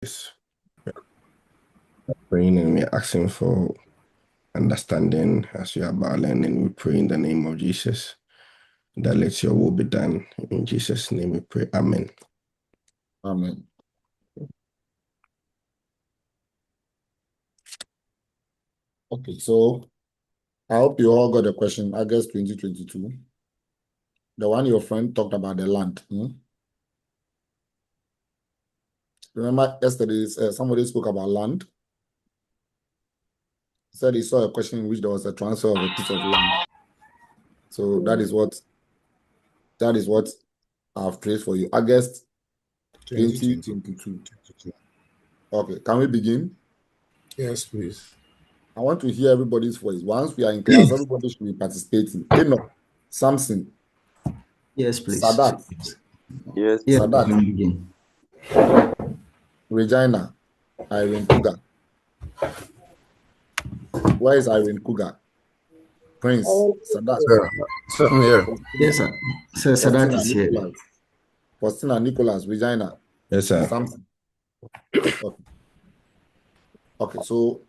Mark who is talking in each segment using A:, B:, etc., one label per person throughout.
A: Yes. Praying and we're asking for understanding as you are about learning. We pray in the name of Jesus that let your will be done. In Jesus' name we pray. Amen.
B: Amen. Okay, so I hope you all got the question. August 2022. The one your friend talked about the land. Remember yesterday, somebody spoke about land. Said he saw a question in which there was a transfer of a piece of land. So that is what I've prayed for you. August 2022. Okay, can we begin?
A: Yes, please.
B: I want to hear everybody's voice. Once we are in class, everybody should be participating. Enoch, Samson,
C: Yes, please.
B: Sadat,
D: Yes.
B: Sadat, Regina, Irene Kuga. Where is Irene Kuga? Prince, Sadat.
A: So I'm here.
C: Yes, sir. Sir, that is here.
B: Faustina, Nicholas, Regina.
A: Yes, sir.
B: Samson. Okay, so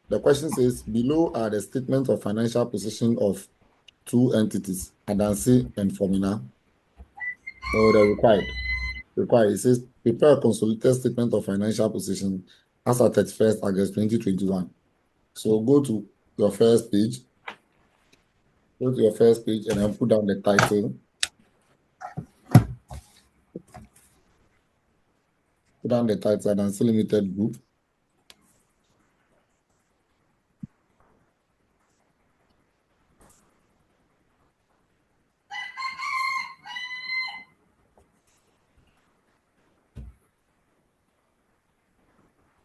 B: the question says, below are the statements of financial position of two entities, Adansi and Formina. So the required. It says, prepare a consolidated statement of financial position as at 31st August 2021. So go to your first page. Go to your first page and then put down the title. Put down the title, Adansi Limited Group.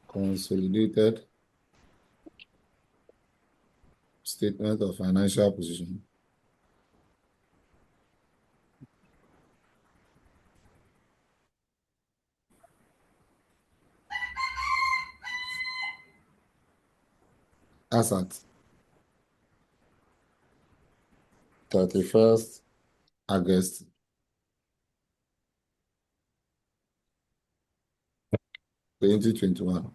B: Consolidated statement of financial position. As at 31st August 2021.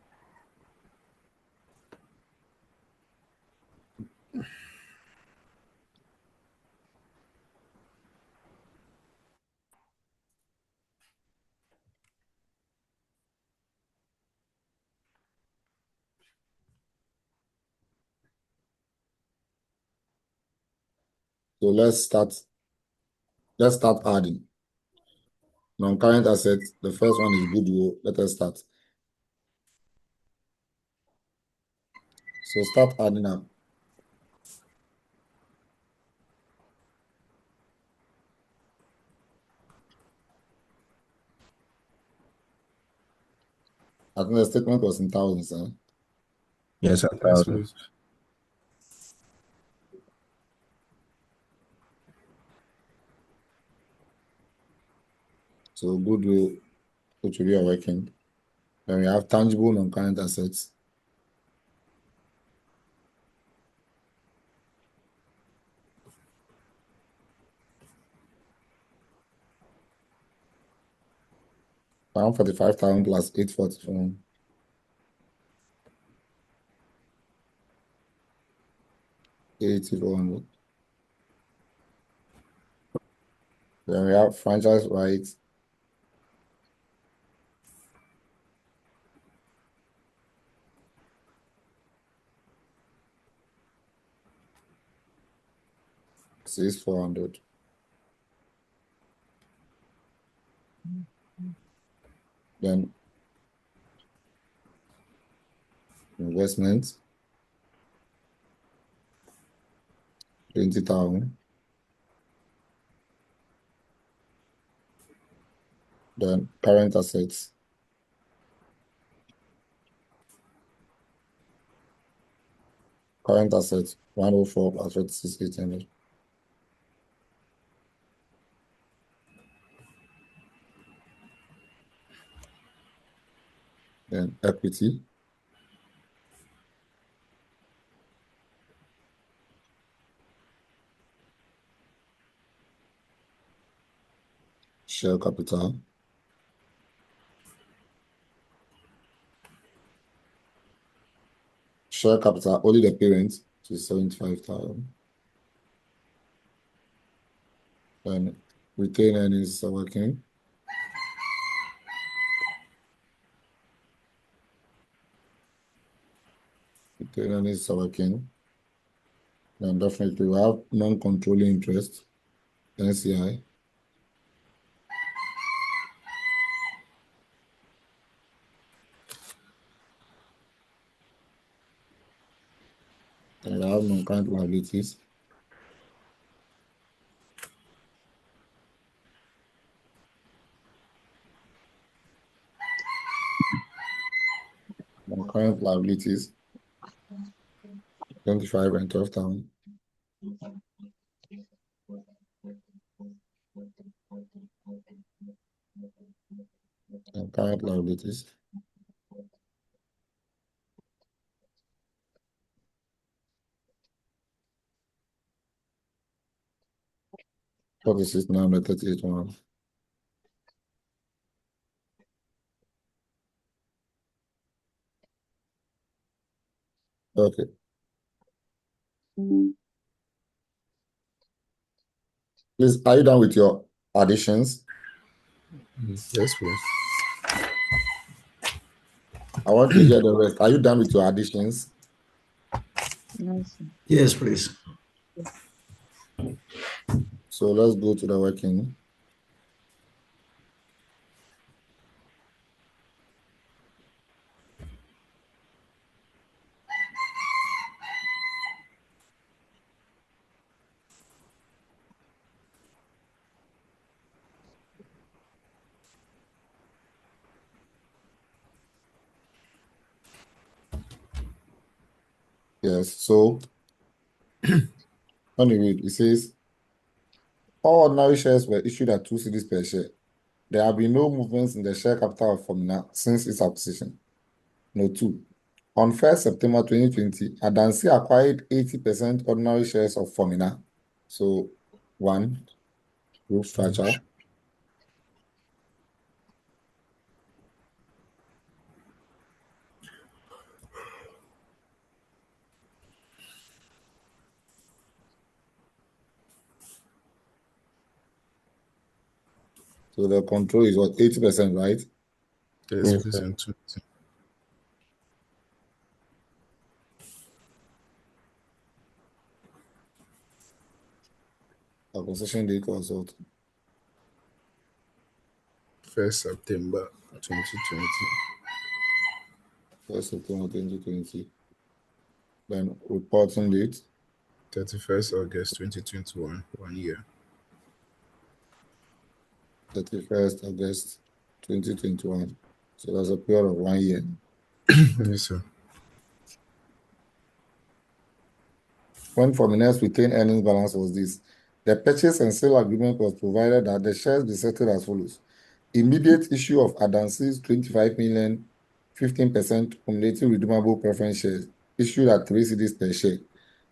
B: So let's start adding. Non-current assets, the first one is goodwill. Let us start. So start adding up. I think the statement was in thousands.
A: Yes, sir. Thousands.
B: So goodwill, which we are working. Then we have tangible non-current assets. Around 45,000 plus 844. 8,400. Then we have franchise rights. Six 400. Then investments 20,000. Then current assets. Current assets 104 plus 36,800. Then equity. Share capital. share capital, only the parent, which is 75,000. Then retained earnings are working. Retained earnings are working. Then definitely we have non-controlling interest, NCI. Then we have non-current liabilities. Non-current liabilities, 25 and 12,000. Non-current liabilities. What is this now? 38,1. Okay. Please, are you done with your additions?
A: Yes, please.
B: I want to hear the rest. Are you done with your additions?
C: Yes, please.
B: So let's go to the working. Yes, so when you read, it says all ordinary shares were issued at 2 cedis per share. There have been no movements in the share capital of Formula since its acquisition. No. 2. On 1st September 2020, Adansi acquired 80% ordinary shares of Formula. So 1, group structure. So the control is what, 80%, right?
A: Yes,
B: Yes,
A: please.
B: sir.
A: And 20.
B: Acquisition date consult.
A: 1st September 2020.
B: 1st September 2020. Then reporting date.
A: 31st August 2021. 1 year.
B: 31st August 2021. So that's a period of 1 year.
A: Yes, sir.
B: When Forminer's retained earnings balance was this, the purchase and sale agreement was provided that the shares be settled as follows. Immediate issue of Adansi's 25 million, 15% cumulative redeemable preference shares issued at 3 cedis per share.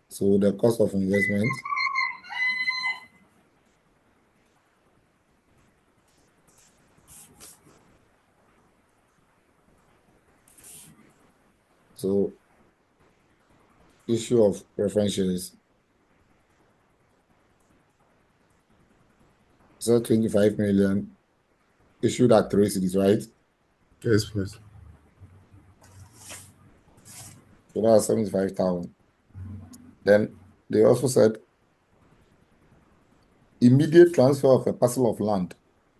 B: So the cost of investment. So issue of preference shares. So 25 million issued at 3 cedis, right?
A: Yes, please.
B: So that's 75,000. Then they also said immediate transfer of a parcel of land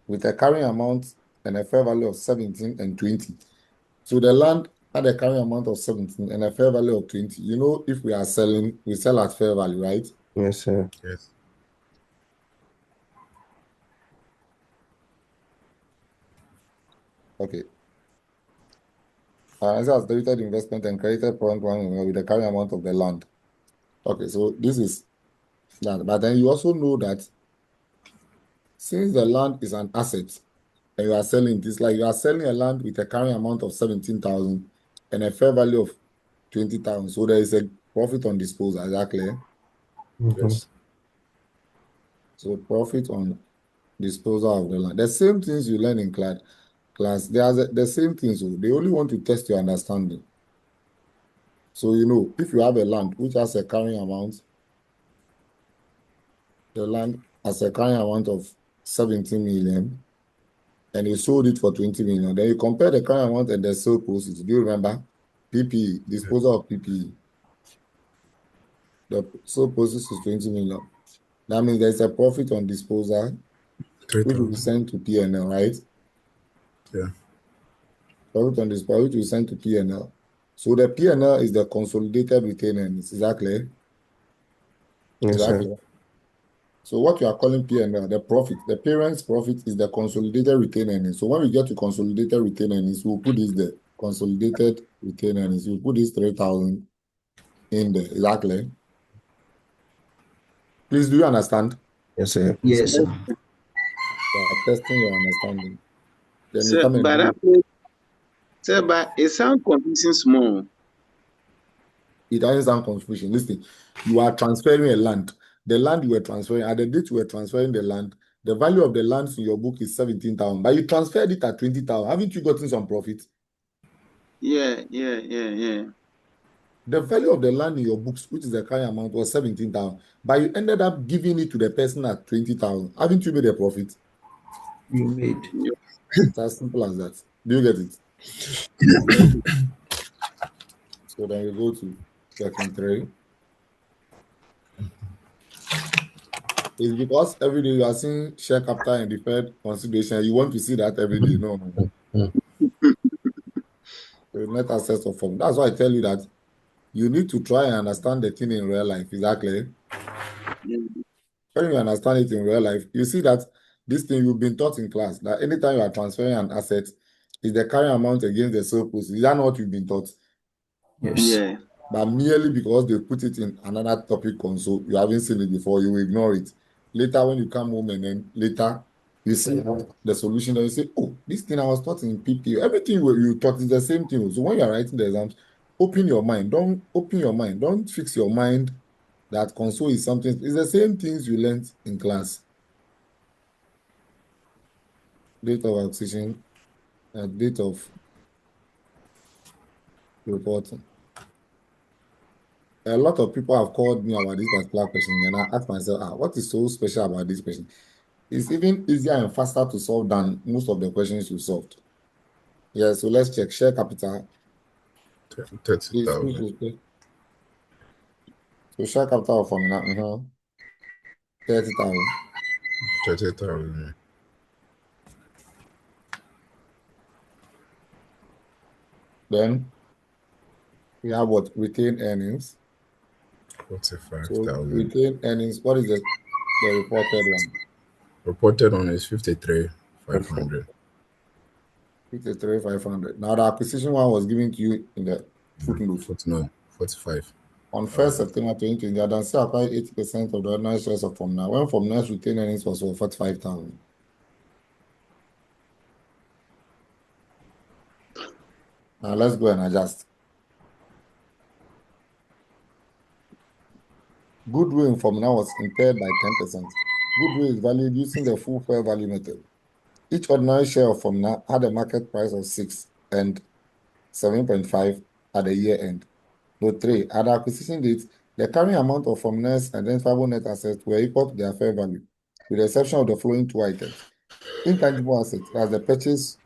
B: with a carrying amount and a fair value of 17 and 20. So the land had a carrying amount of 17 and a fair value of 20. You know, if we are selling, we sell at fair value, right?
A: Yes, sir. Yes.
B: Okay. As has debited investment and credited point one with the carrying amount of the land. Okay, so this is that. But then you also know that since the land is an asset and you are selling this, like you are selling a land with a carrying amount of 17,000 and a fair value of 20,000. So there is a profit on disposal, exactly.
A: Yes.
B: So profit on disposal of the land. The same things you learn in class, they are the same things. They only want to test your understanding. So, if you have a land which has a carrying amount, the land has a carrying amount of 17 million, and you sold it for 20 million, then you compare the carrying amount and the sale proceeds. Do you remember? PPE, disposal of PPE. The sale proceeds is 20 million. That means there's a profit on disposal, which will be
D: 3,000.
B: sent to P&L, right?
D: Yeah.
B: Profit on disposal, which will be sent to P&L. So the P&L is the consolidated retained earnings. Is that clear? Is
A: Yes,
B: that
A: sir.
B: clear? So what you are calling P&L, the profit, the parent's profit is the consolidated retained earnings. So when we get to consolidated retained earnings, we'll put this there. Consolidated retained earnings. We'll put this 3,000 in there. Is that clear? Please, do you understand?
A: Yes, sir.
C: Yes, sir.
B: You are testing your understanding. Then you
E: Sir,
B: come and
E: but
B: do
E: sir, but it sounds confusing small.
B: it. Doesn't sound confusion. Listen, you are transferring a land. The land you were transferring, at the date you were transferring the land, the value of the lands in your book is 17,000, but you transferred it at 20,000. Haven't you gotten some profit?
E: Yeah.
B: The value of the land in your books, which is the carrying amount, was 17,000, but you ended up giving it to the person at 20,000. Haven't you made a profit?
C: You made.
B: It's as simple as that. Do you get it?
E: Yes.
B: So then you go to section 3. It's because every day you are seeing share capital and deferred consideration. You want to see that every day. No, no, no. The net assets of form. That's why I tell you that you need to try and understand the thing in real life. Exactly.
E: Yeah.
B: When you understand it in real life, you see that this thing you've been taught in class, that anytime you are transferring an asset, is the carrying amount against the sale proceeds. Is that not what you've been taught?
C: Yes.
E: Yeah.
B: But merely because they put it in another topic console, you haven't seen it before, you will ignore it. Later, when you come home and then later you see the solution, and you say, oh, this thing I was taught in PP, everything you taught is the same thing. So when you're writing the exams, open your mind. Don't open your mind. Don't fix your mind that console is something. It's the same things you learned in class. Date of acquisition, date of reporting. A lot of people have called me about this particular question, and I ask myself, what is so special about this question? It's even easier and faster to solve than most of the questions you solved. Yeah, so let's check. Share capital is
D: 30,000.
B: so share capital formula, 30,000.
D: 30,000.
B: Then we have what? Retained earnings. So
D: 45,000.
B: retained earnings, what is the reported one?
D: Reported on is 53,500.
B: 53,500. Now the acquisition one was given to you in the footnote.
D: 49, 45.
B: On 1st September 2020, Adansi acquired 80% of the ordinary shares of Formna, when Formna's retained earnings was for 45,000. Now let's go and adjust. Goodwill in Formula was impaired by 10%. Goodwill is valued using the full fair value method. Each ordinary share of Formula had a market price of 6 and 7.5 at the year end. Note 3. At the acquisition date, the carrying amount of Formula's identifiable net assets were equal to their fair value, with the exception of the following two items. Intangible assets, as the purchase,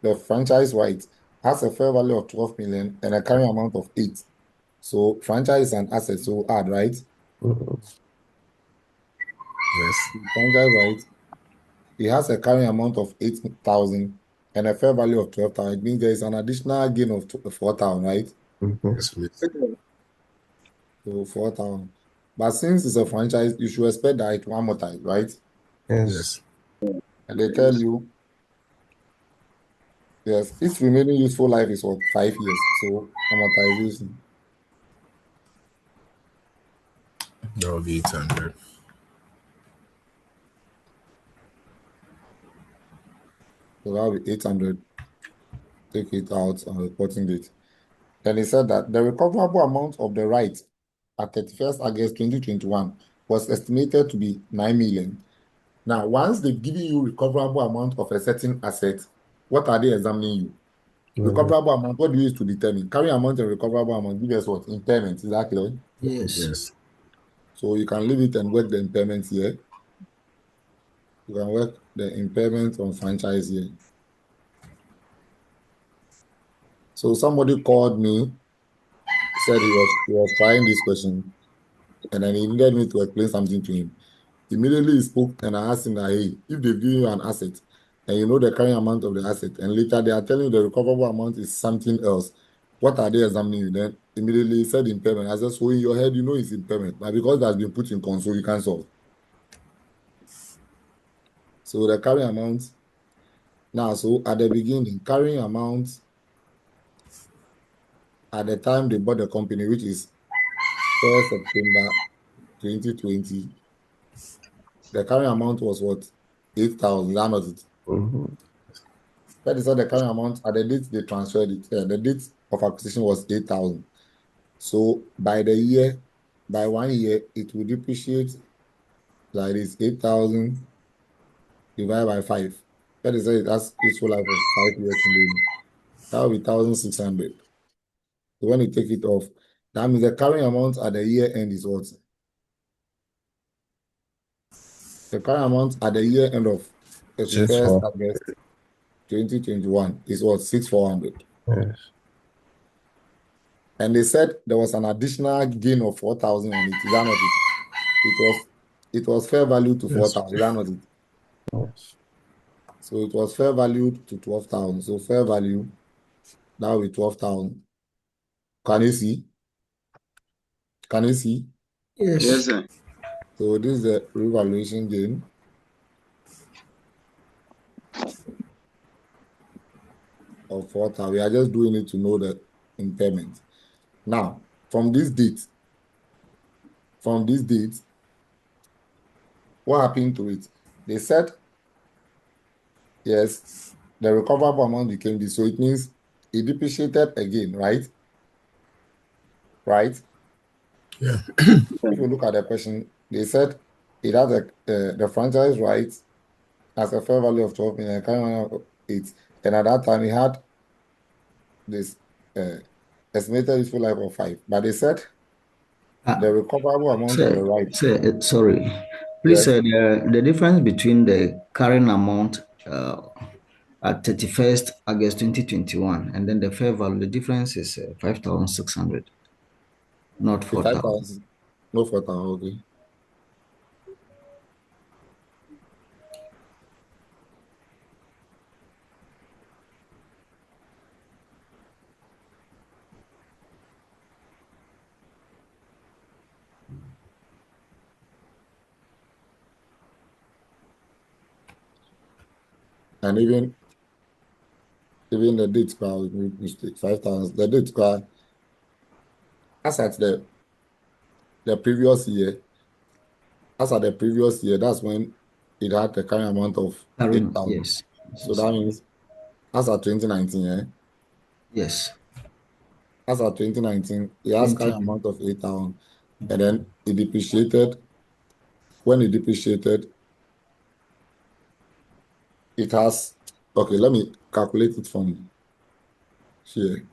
B: the franchise right, has a fair value of 12 million and a carrying amount of 8. So franchise and assets will add, right?
D: Yes.
B: Franchise right. It has a carrying amount of 8,000 and a fair value of 12,000. It means there is an additional gain of 4,000, right?
D: Yes, please.
B: So 4,000. But since it's a franchise, you should expect that it will amortize, right?
A: Yes.
D: Yes.
B: And they tell you, yes, its remaining useful life is what? 5 years. So amortization.
D: That will be 800.
B: So that will be 800. Take it out on reporting date. Then he said that the recoverable amount of the right at 31st August 2021 was estimated to be 9 million. Now, once they've given you recoverable amount of a certain asset, what are they examining you? Recoverable amount, what do you use to determine? Carrying amount and recoverable amount, give us what? Impairment, exactly.
C: Yes.
D: Yes.
B: So you can leave it and work the impairment here. You can work the impairment on franchise here. So somebody called me, said he was trying this question, and then he needed me to explain something to him. Immediately he spoke and I asked him that, hey, if they give you an asset and you know the carrying amount of the asset, and later they are telling you the recoverable amount is something else, what are they examining you? Then immediately he said impairment. I said, so in your head, you know it's impairment, but because that's been put in console, you can solve. So the carrying amount, now, so at the beginning, carrying amount at the time they bought the company, which is 1st September 2020, the carrying amount was what? 8,000. That was it. That is how the carrying amount at the date they transferred it. The date of acquisition was 8,000. So by 1 year, it will depreciate like this 8,000 divided by 5. That is it. That's useful life of 5 years in the that will be 1,600. So when you take it off, that means the carrying amount at the year end is what? The carrying amount at the year end of 31st
A: 6-4.
B: August 2021 is what? 6,400.
A: Yes.
B: And they said there was an additional gain of 4,000 on it. Is that not it? It was fair value to
D: Yes.
B: 4,000. Is that not it?
A: Yes.
B: So it was fair valued to 12,000. So fair value, that will be 12,000. Can you see? Can you see?
C: Yes.
E: Yes, sir.
B: So this is the revaluation gain of 4,000. We are just doing it to know the impairment. Now, from this date, what happened to it? They said, yes, the recoverable amount became this. So it means it depreciated again, right? Right?
D: Yeah.
B: If you look at the question, they said it has the franchise rights as a fair value of 12 million, carrying amount of 8. And at that time, it had this uh, estimated useful life of 5. But they said the recoverable amount on the right.
C: Sorry. Please,
B: Yes,
C: the difference between the carrying amount at 31st August 2021 and then the fair value, the difference is 5,600, not
B: the
C: 4,000.
B: 5,000, no 4,000, okay. And even the date card, we mistake 5,000. The date card, as at the previous year, that's when it had the carrying amount of
C: Carrying,
B: 8,000.
C: yes.
B: So that means as at 2019,
C: Yes.
B: as at 2019, it has
C: 20.
B: carrying amount of 8,000. And then it depreciated. When it depreciated, it has, okay, let me calculate it from here.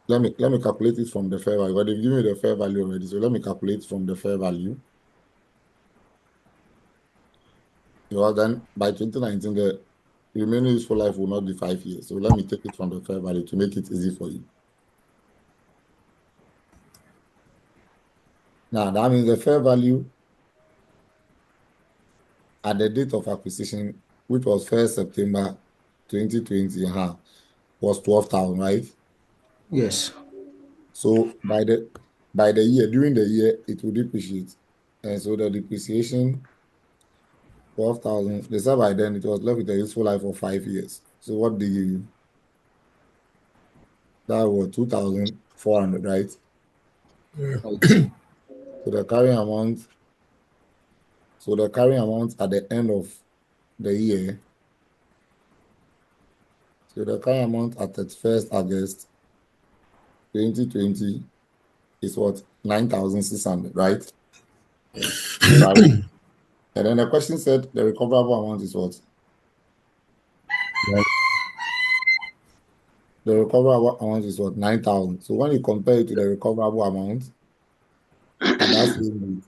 B: Let me calculate it from the fair value. But they've given me the fair value already. So let me calculate from the fair value. Because then by 2019, the remaining useful life will not be 5 years. So let me take it from the fair value to make it easy for you. Now that means the fair value at the date of acquisition, which was 1st September 2020, was 12,000, right?
C: Yes.
B: So by the year, during the year, it will depreciate. And so the depreciation, 12,000, they said by then it was left with a useful life of 5 years. So what do you, that was 2,400, right?
C: Right.
B: So the carrying amount, at the end of the year, so the carrying amount at 31st August 2020 is what? 9,600, right? Right. And then the question said the recoverable amount is what? The recoverable amount is what? 9,000. So when you compare it to the recoverable amount at that same date,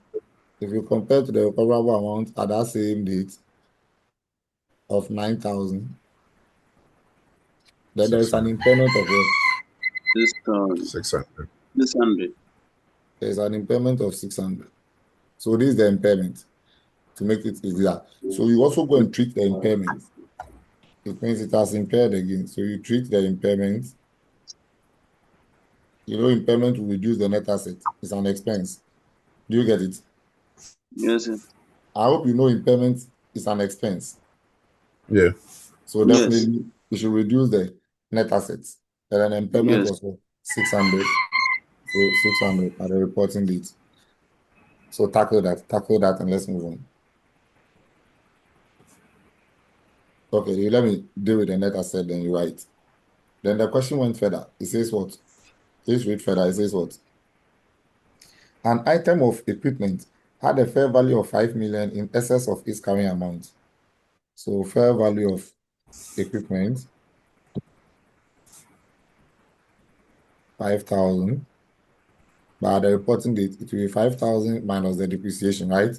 B: if you compare to the recoverable amount at that same date of 9,000, then there is an
D: 600.
B: impairment of what?
D: 600.
E: 600.
B: There is an impairment of 600. So this is the impairment to make it easier. So you also go and treat the impairment. It means it has impaired again. So you treat the impairment. You know, impairment will reduce the net asset. It's an expense. Do you get it?
E: Yes, sir.
B: I hope you know impairment is an expense.
D: Yeah.
B: So
E: Yes.
B: definitely you should reduce the net assets. And an impairment
E: Yes.
B: was what? 600. So 600 at the reporting date. So tackle that, and let's move on. Okay, let me deal with the net asset, then you write. Then the question went further. It says what? Please read further. It says what? An item of equipment had a fair value of 5 million in excess of its carrying amount. So fair value of equipment, 5,000. But at the reporting date, it will be 5,000 minus the depreciation, right?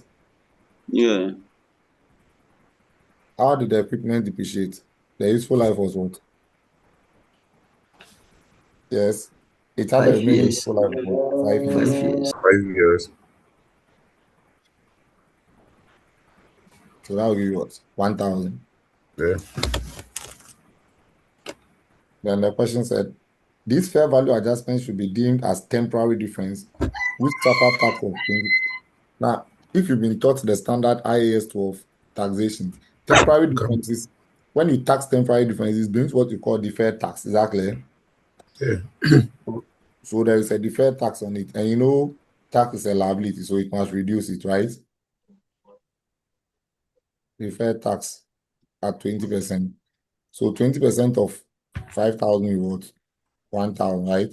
E: Yeah.
B: How did the equipment depreciate? The useful life was what? Yes. It had a
C: Five
B: remaining
C: years.
B: useful life of what? 5 years.
C: 5 years.
D: 5 years.
B: So that will give you what? 1,000.
D: Yeah.
B: Then the question said, this fair value adjustment should be deemed as temporary difference, which suffer tax of 20. Now, if you've been taught the standard IAS 12 taxation, temporary
D: Okay.
B: differences, when you tax temporary differences, doing what you call deferred tax. Exactly.
D: Yeah.
B: So there is a deferred tax on it. And you know, tax is a liability, so it must reduce it, right? Deferred tax at 20%. So 20% of 5,000 is what? 1,000, right?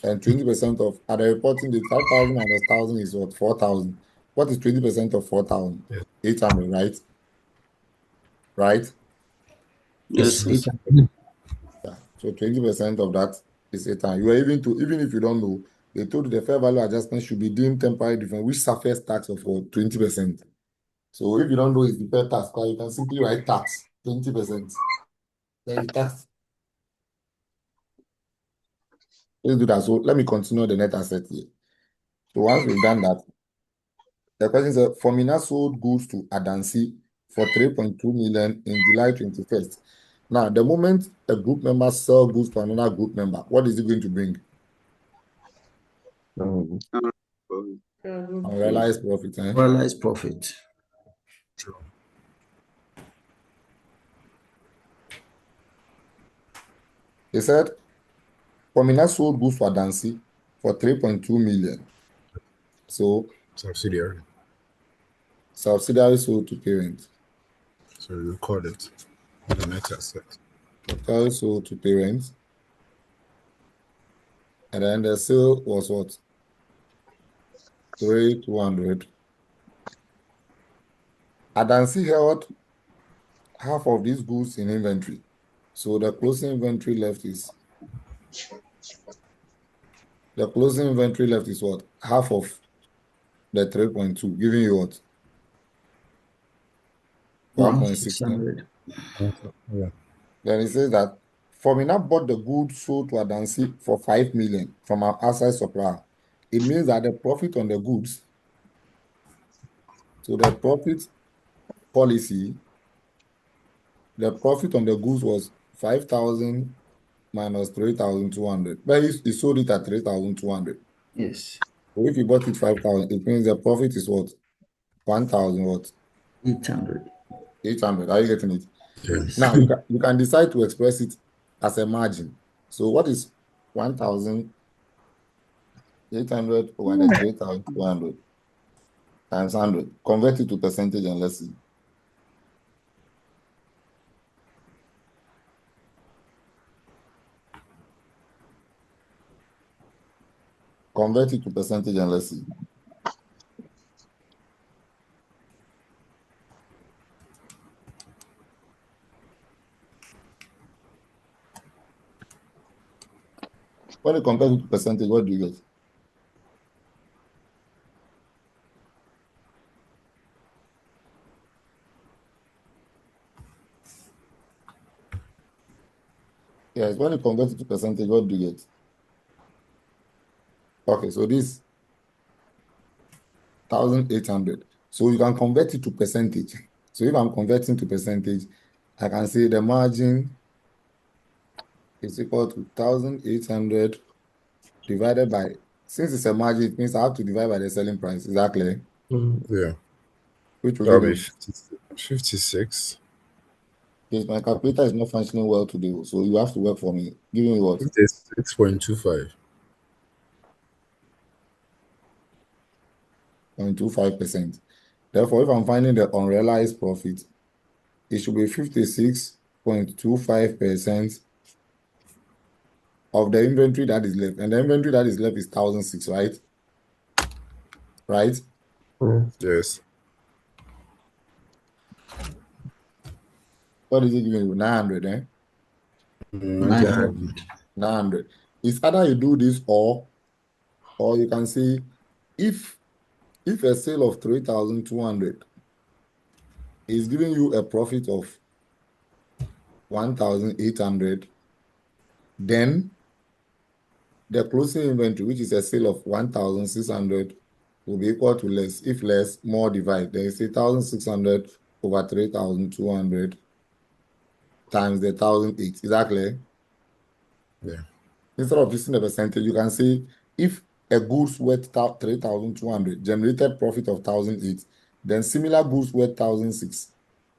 B: And 20% of, at the reporting, the 5,000 minus 1,000 is what? 4,000. What is 20% of 4,000?
D: Yeah.
B: 800, right? Right?
E: Yes,
C: Yes,
E: sir.
C: 800.
B: Yeah. So 20% of that is 800. You are even if you don't know, they told you the fair value adjustment should be deemed temporary different, which suffers tax of what? 20%. So if you don't know it's deferred tax, you can simply write tax 20%. Then you tax. Let's do that. So let me continue the net asset here. So once we've done that, the question says Formina sold goods to Adansi for 3.2 million in July 21st. Now, the moment a group member sells goods to another group member, what is it going to bring? Unrealized profit. Eh?
C: Realized profit.
D: True.
B: They said Formina sold goods to Adansi for 3.2 million. So
D: Subsidiary.
B: subsidiary sold to parent.
D: So we record it. The net asset.
B: Subsidiary sold to parent. And then the sale was what? 3,200. Adansi held half of these goods in inventory. So the closing inventory left is what? Half of the 3.2, giving you what? 1.6.
C: 1,600.
D: Yeah.
B: Then it says that Formina bought the goods sold to Adansi for 5 million from our outside supplier. It means that the profit on the goods, so the profit policy, the profit on the goods was 5,000 minus 3,200. But he sold it at 3,200.
C: Yes.
B: So if you bought it 5,000, it means the profit is what? 1,000 what?
C: 800.
B: 800. Are you getting it?
C: Yes.
B: Now you can decide to express it as a margin. So what is 1,800 over the 3,200 times 100? Convert it to percentage and let's see. Convert it to percentage and let's see. When you compare it to percentage, what do you get? Yes, when you convert it to percentage, what do you get? Okay, so this 1,800. So you can convert it to percentage. So if I'm converting to percentage, I can say the margin is equal to 1,800 divided by, since it's a margin, it means I have to divide by the selling price. Is that clear?
D: Yeah.
B: Which will
D: That'll
B: give
D: be
B: me,
D: 50, 56.
B: yes, my calculator is not functioning well today, so you have to work for me. Give me what?
D: 56.25.
B: 0.25%. Therefore, if I'm finding the unrealized profit, it should be 56.25% of the inventory that is left. And the inventory that is left is 1,006, right? Right?
D: Yes.
B: What is it giving you? 900, eh?
D: 9,000.
C: 900.
B: 900. It's either you do this or you can say if a sale of 3,200 is giving you a profit of 1,800, then the closing inventory, which is a sale of 1,600, will be equal to less. If less, more divide. Then you say 1,600 over 3,200 times the 1,008. Is that clear?
D: Yeah.
B: Instead of using the percentage, you can say if a goods worth 3,200 generated profit of 1,008, then similar goods worth 1,006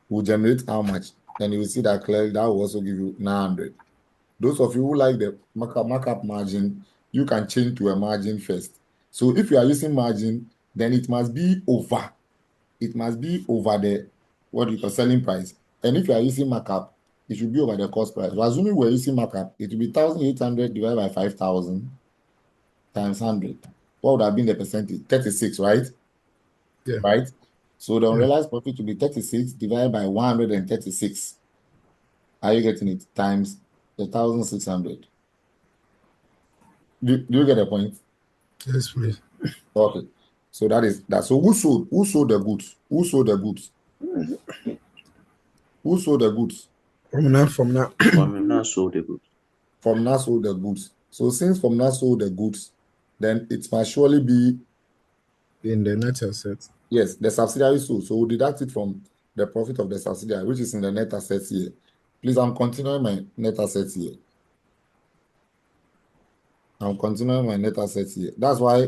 B: will generate how much? And you will see that clearly that will also give you 900. Those of you who like the markup margin, you can change to a margin first. So if you are using margin, then it must be over. It must be over the what you call selling price. And if you are using markup, it should be over the cost price. So assuming we're using markup, it will be 1,800 divided by 5,000 times 100. What would have been the percentage? 36, right?
D: Yeah.
B: Right? So the
D: Yeah.
B: unrealized profit will be 36 divided by 136. Are you getting it? Times the 1,600. Do you get the point?
D: Yes, please.
B: Okay. So that is that. So who sold? Who sold the goods? Who sold the goods? Who sold the goods?
D: From now.
F: From now sold the goods.
B: From sold the goods. So since from sold the goods, then it must surely be,
D: In the net asset.
B: yes, the subsidiary sold. So we'll deduct it from the profit of the subsidiary, which is in the net assets here. Please, I'm continuing my net assets here. I'm continuing my net assets here. That's why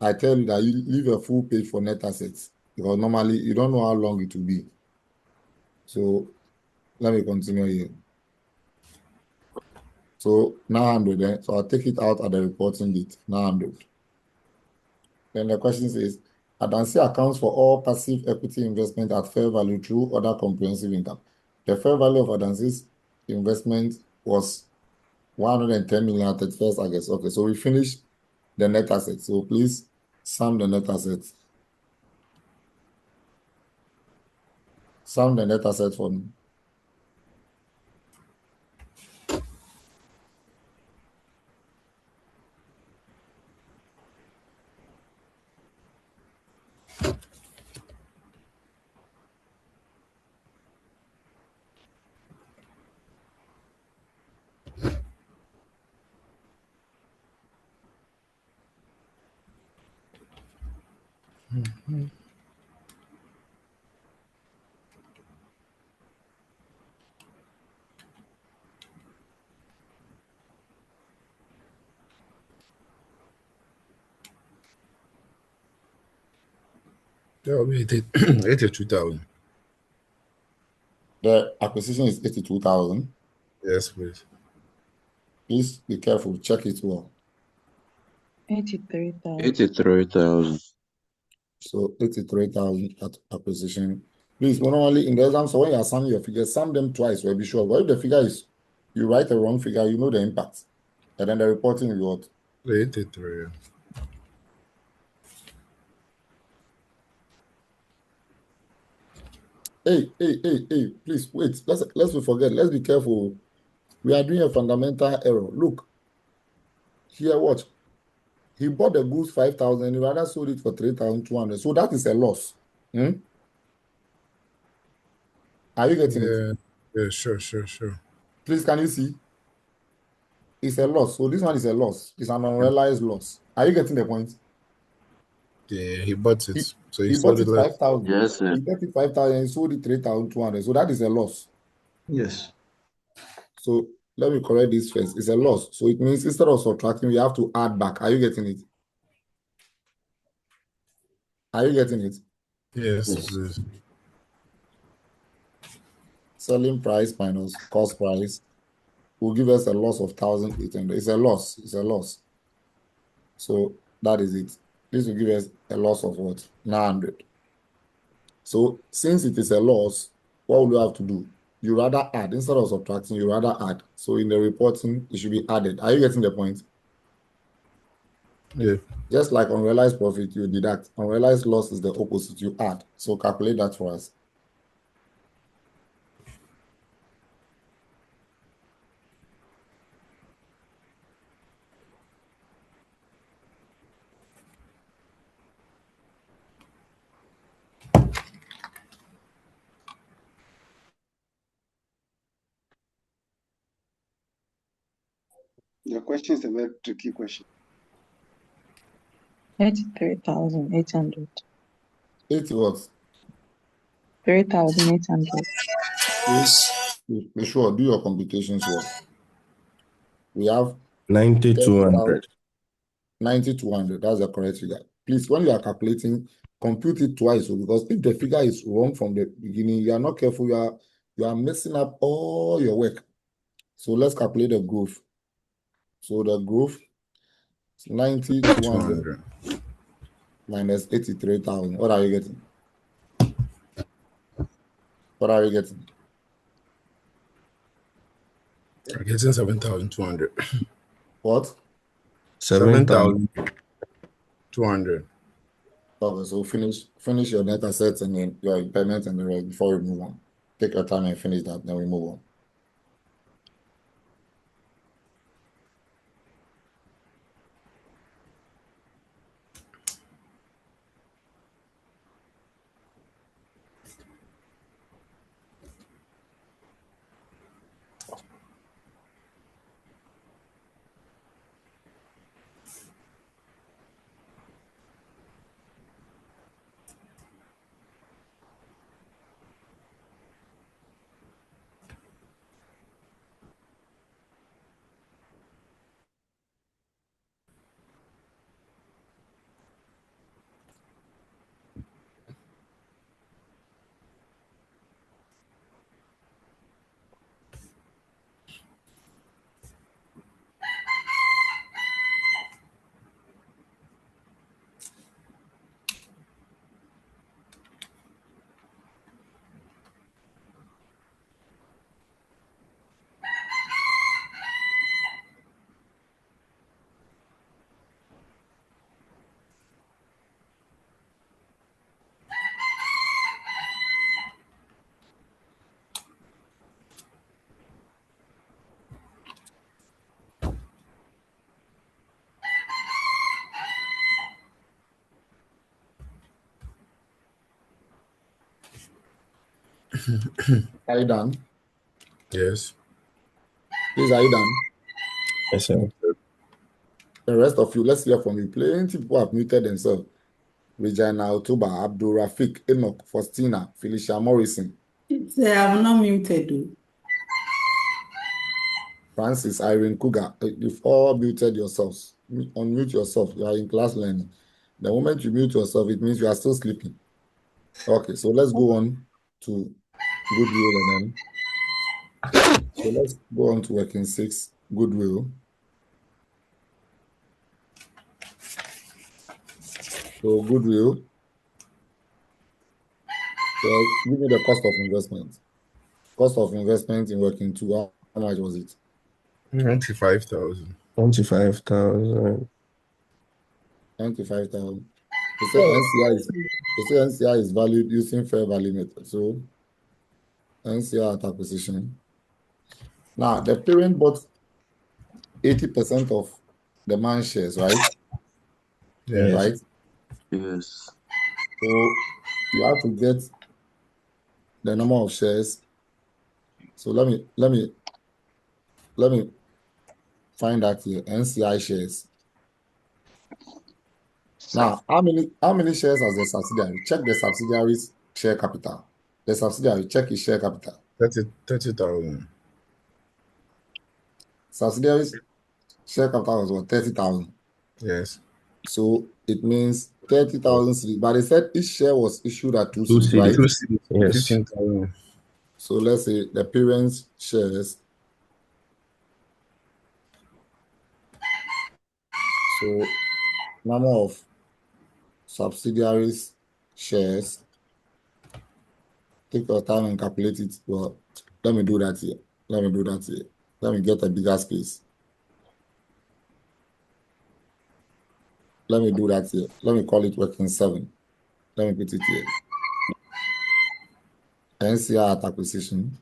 B: I tell you that you leave a full page for net assets because normally you don't know how long it will be. So let me continue here. So 900, so I'll take it out at the reporting date, 900. Then the question says, Adansi accounts for all passive equity investment at fair value through other comprehensive income. The fair value of Adansi's investment was 110 million at 31st August. Okay, so we finished the net assets. So please sum the net assets. Sum the net assets for me.
D: That will be 82,000.
B: The acquisition is 82,000.
D: Yes, please.
B: Please be careful, check it well.
G: 83,000.
E: 83,000.
B: So 83,000 at acquisition. Please, normally in the exam, so when you are summing your figures, sum them twice, we'll be sure. But if the figure is, you write a wrong figure, you know the impact. And then the reporting will be what?
D: 83.
B: Hey, please wait. Let's not forget. Let's be careful. We are doing a fundamental error. Look, Here, watch. He bought the goods 5,000, he rather sold it for 3,200. So that is a loss. Hmm? Are you getting it?
D: Yeah. Yeah, sure.
B: Please, can you see? It's a loss. So this one is a loss. It's an unrealized loss. Are you getting the point?
D: Yeah, he bought
B: He,
D: it. So he
B: he bought
D: sold it
B: it
D: like
B: 5,000.
E: Yes, sir.
B: He bought it 5,000, he sold it 3,200. So that is a loss.
C: Yes.
B: So let me correct this first. It's a loss. So it means instead of subtracting, we have to add back. Are you getting it? Are you getting it?
D: yes,
C: Yes.
D: please.
B: Selling price minus cost price will give us a loss of 1,800. It's a loss. It's a loss. So that is it. This will give us a loss of what? 900. So since it is a loss, what will you have to do? You rather add instead of subtracting, you rather add. So in the reporting, it should be added. Are you getting the point?
D: Yeah.
B: Just like unrealized profit, you deduct. Unrealized loss is the opposite, you add. So calculate that for us.
E: The question is a very tricky question.
F: 83,800.
B: 80 what?
F: 3,800.
B: Be sure, do your computations well. We have
A: 9,200.
B: 90,200. That's the correct figure. Please, when you are calculating, compute it twice. Because if the figure is wrong from the beginning, you are not careful, you are messing up all your work. So let's calculate the growth. So the growth is 90,200
D: 200.
B: minus 83,000. What are you getting? What are you getting?
D: I'm getting 7,200.
B: What?
A: 7,000.
D: 7,200.
B: Okay, so finish your net assets and then your impairment and the rest before we move on. Take your time and finish that, then we move on. Are you done?
D: Yes.
B: Please, are you done?
A: Yes, sir.
B: The rest of you, let's hear from you. Plenty people have muted themselves. Regina Otuba, Abdul Rafiq, Enoch, Faustina, Felicia Morrison,
G: Say, I'm not muted, though.
B: Francis, Irene Kuga. You've all muted yourselves. Unmute yourself. You are in class learning. The moment you mute yourself, it means you are still sleeping. Okay, so let's go on to goodwill and then. So let's go on to working 6, goodwill. So goodwill. So give me the cost of investment. Cost of investment in working 2, how much was it?
D: 95,000.
A: 25,000.
B: 95,000. They say NCI is valued using fair value method. So NCI at acquisition. Now the parent bought 80% of the man shares, right?
D: Yes.
B: Right?
E: Yes.
B: So you have to get the number of shares. So let me find that here. NCI shares. Now, how many shares has the subsidiary? Check the subsidiary's share capital. The subsidiary, check its share capital.
D: 30,000.
B: Subsidiary's share capital was what? 30,000.
D: Yes.
B: So it means 30,000 cedis. But they said each share was issued at 2
A: 2
B: cedis, right?
A: 2
D: 2 cities,
A: Yes.
D: 15,000.
B: So let's say the parents' shares. So number of subsidiaries shares. Take your time and calculate it. Well, let me do that here. Let me get a bigger space. Let me do that here. Let me call it working 7. Let me put it here. NCR at acquisition.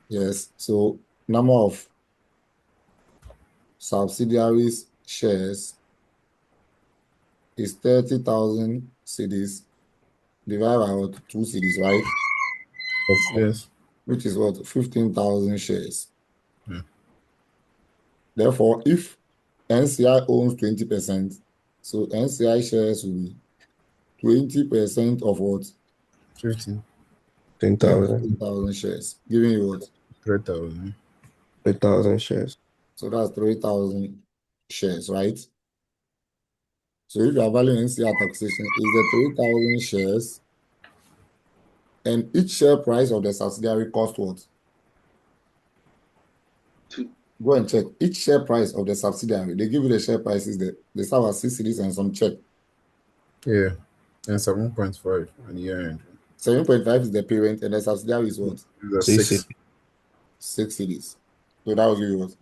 B: Yes. So number of subsidiaries shares is 30,000 cedis divided by what? 2 cedis, right?
D: Yes.
B: Which is what? 15,000 shares.
D: Hmm.
B: Therefore, if NCI owns 20%, so NCI shares will be 20% of what?
D: 15.
A: 10,000.
B: 15,000 shares, giving you what?
D: 3,000.
A: 3,000 shares.
B: So that's 3,000 shares, right? So if you are valuing NCI at acquisition, is the 3,000 shares, and each share price of the subsidiary cost what? Go and check. Each share price of the subsidiary, they give you the share prices, they start at 6 cedis and some check.
D: Yeah. And 7.5 at the year end.
B: 7.5 is the parent, and the subsidiary is what?
D: These are
A: 6
D: 6.
B: 6 cedis. So that will give you what?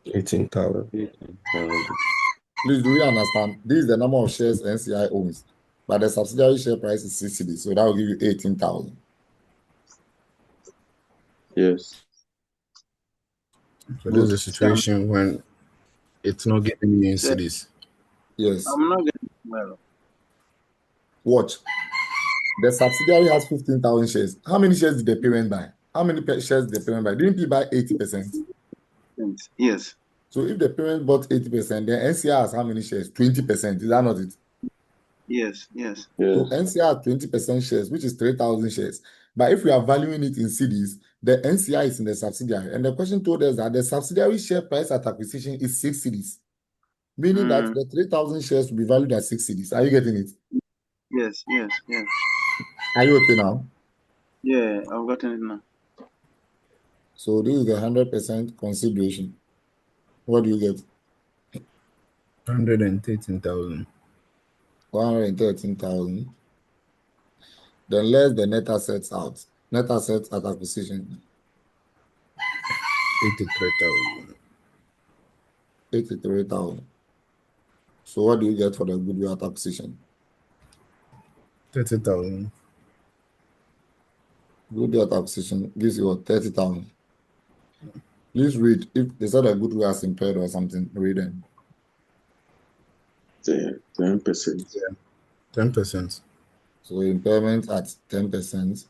A: 18,000.
E: 18,000.
B: Please, do you understand? This is the number of shares NCI owns, but the subsidiary share price is 6 cedis, so that will give you 18,000.
E: Yes.
D: So this is
B: Good.
D: a situation when it's not giving you in
E: Sir,
D: cities.
B: Yes.
E: I'm not getting well.
B: Watch. The subsidiary has 15,000 shares. How many shares did the parent buy? How many shares did the parent buy? Didn't he buy 80%?
E: Yes.
B: So if the parent bought 80%, then NCI has how many shares? 20%. Is that not it?
E: Yes. Yes.
B: So
E: Yes.
B: NCI has 20% shares, which is 3,000 shares. But if we are valuing it in cedis, the NCI is in the subsidiary. And the question told us that the subsidiary share price at acquisition is 6 cedis, meaning that the 3,000 shares will be valued at 6 cedis. Are you getting it?
E: Yes. Yes. Yes.
B: Are you okay now?
E: Yeah, I've gotten it now.
B: So this is the 100% consideration. What do you get?
D: 113,000.
B: 113,000. Then less the net assets out. Net assets at acquisition,
D: 83,000.
B: 83,000. So what do you get for the goodwill at acquisition?
D: 30,000.
B: Goodwill at acquisition gives you what? 30,000. Please read. If they said that goodwill has impaired or something, read them.
E: 10%.
D: 10%.
B: So impairment at 10%,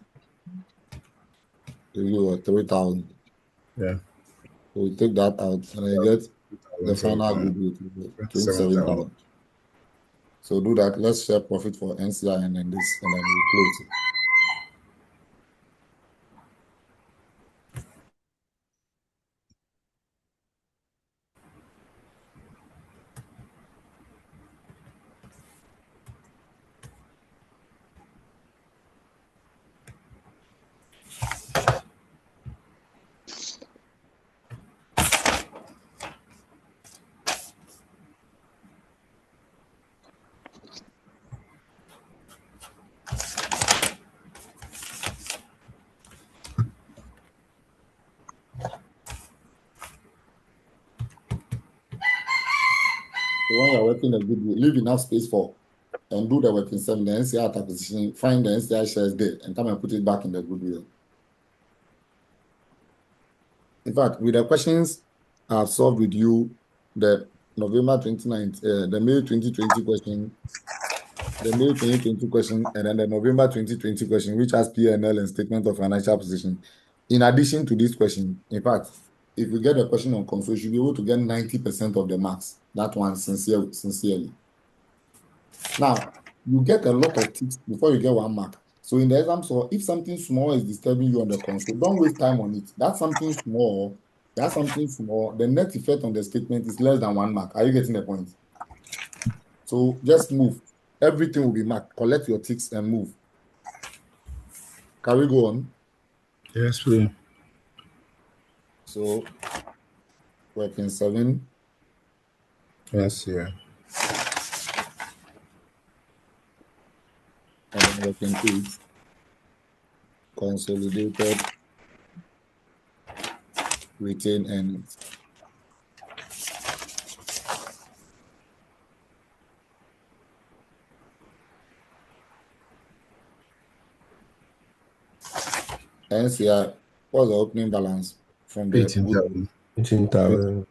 B: give you what? 3,000.
D: Yeah.
B: So we take that out and you get the
D: 2,000. So
B: final
D: around
B: goodwill,
D: 27,000.
B: 27,000. So do that. Let's share profit for NCI and then this, and then we close it. So when you're working the goodwill, leave enough space for and do the working sum, the NCI at acquisition, find the NCI shares there and come and put it back in the goodwill. In fact, with the questions I've solved with you, the November 29th, the May 2020 question, the May 2020 question, and then the November 2020 question, which has P&L and statement of financial position. In addition to this question, in fact, if you get a question on console, you should be able to get 90% of the marks. That one sincerely. Now, you get a lot of tips before you get 1 mark. So in the exam, so if something small is disturbing you on the console, don't waste time on it. That's something small. The net effect on the statement is less than 1 mark. Are you getting the point? So just move. Everything will be marked. Collect your ticks and move. Can we go on?
D: Yes, please.
B: So working 7.
D: Yes, yeah.
B: And then working 8. Consolidated retained earnings. NCI, what's the opening balance from the goodwill?
D: 18,000.
A: 18,000.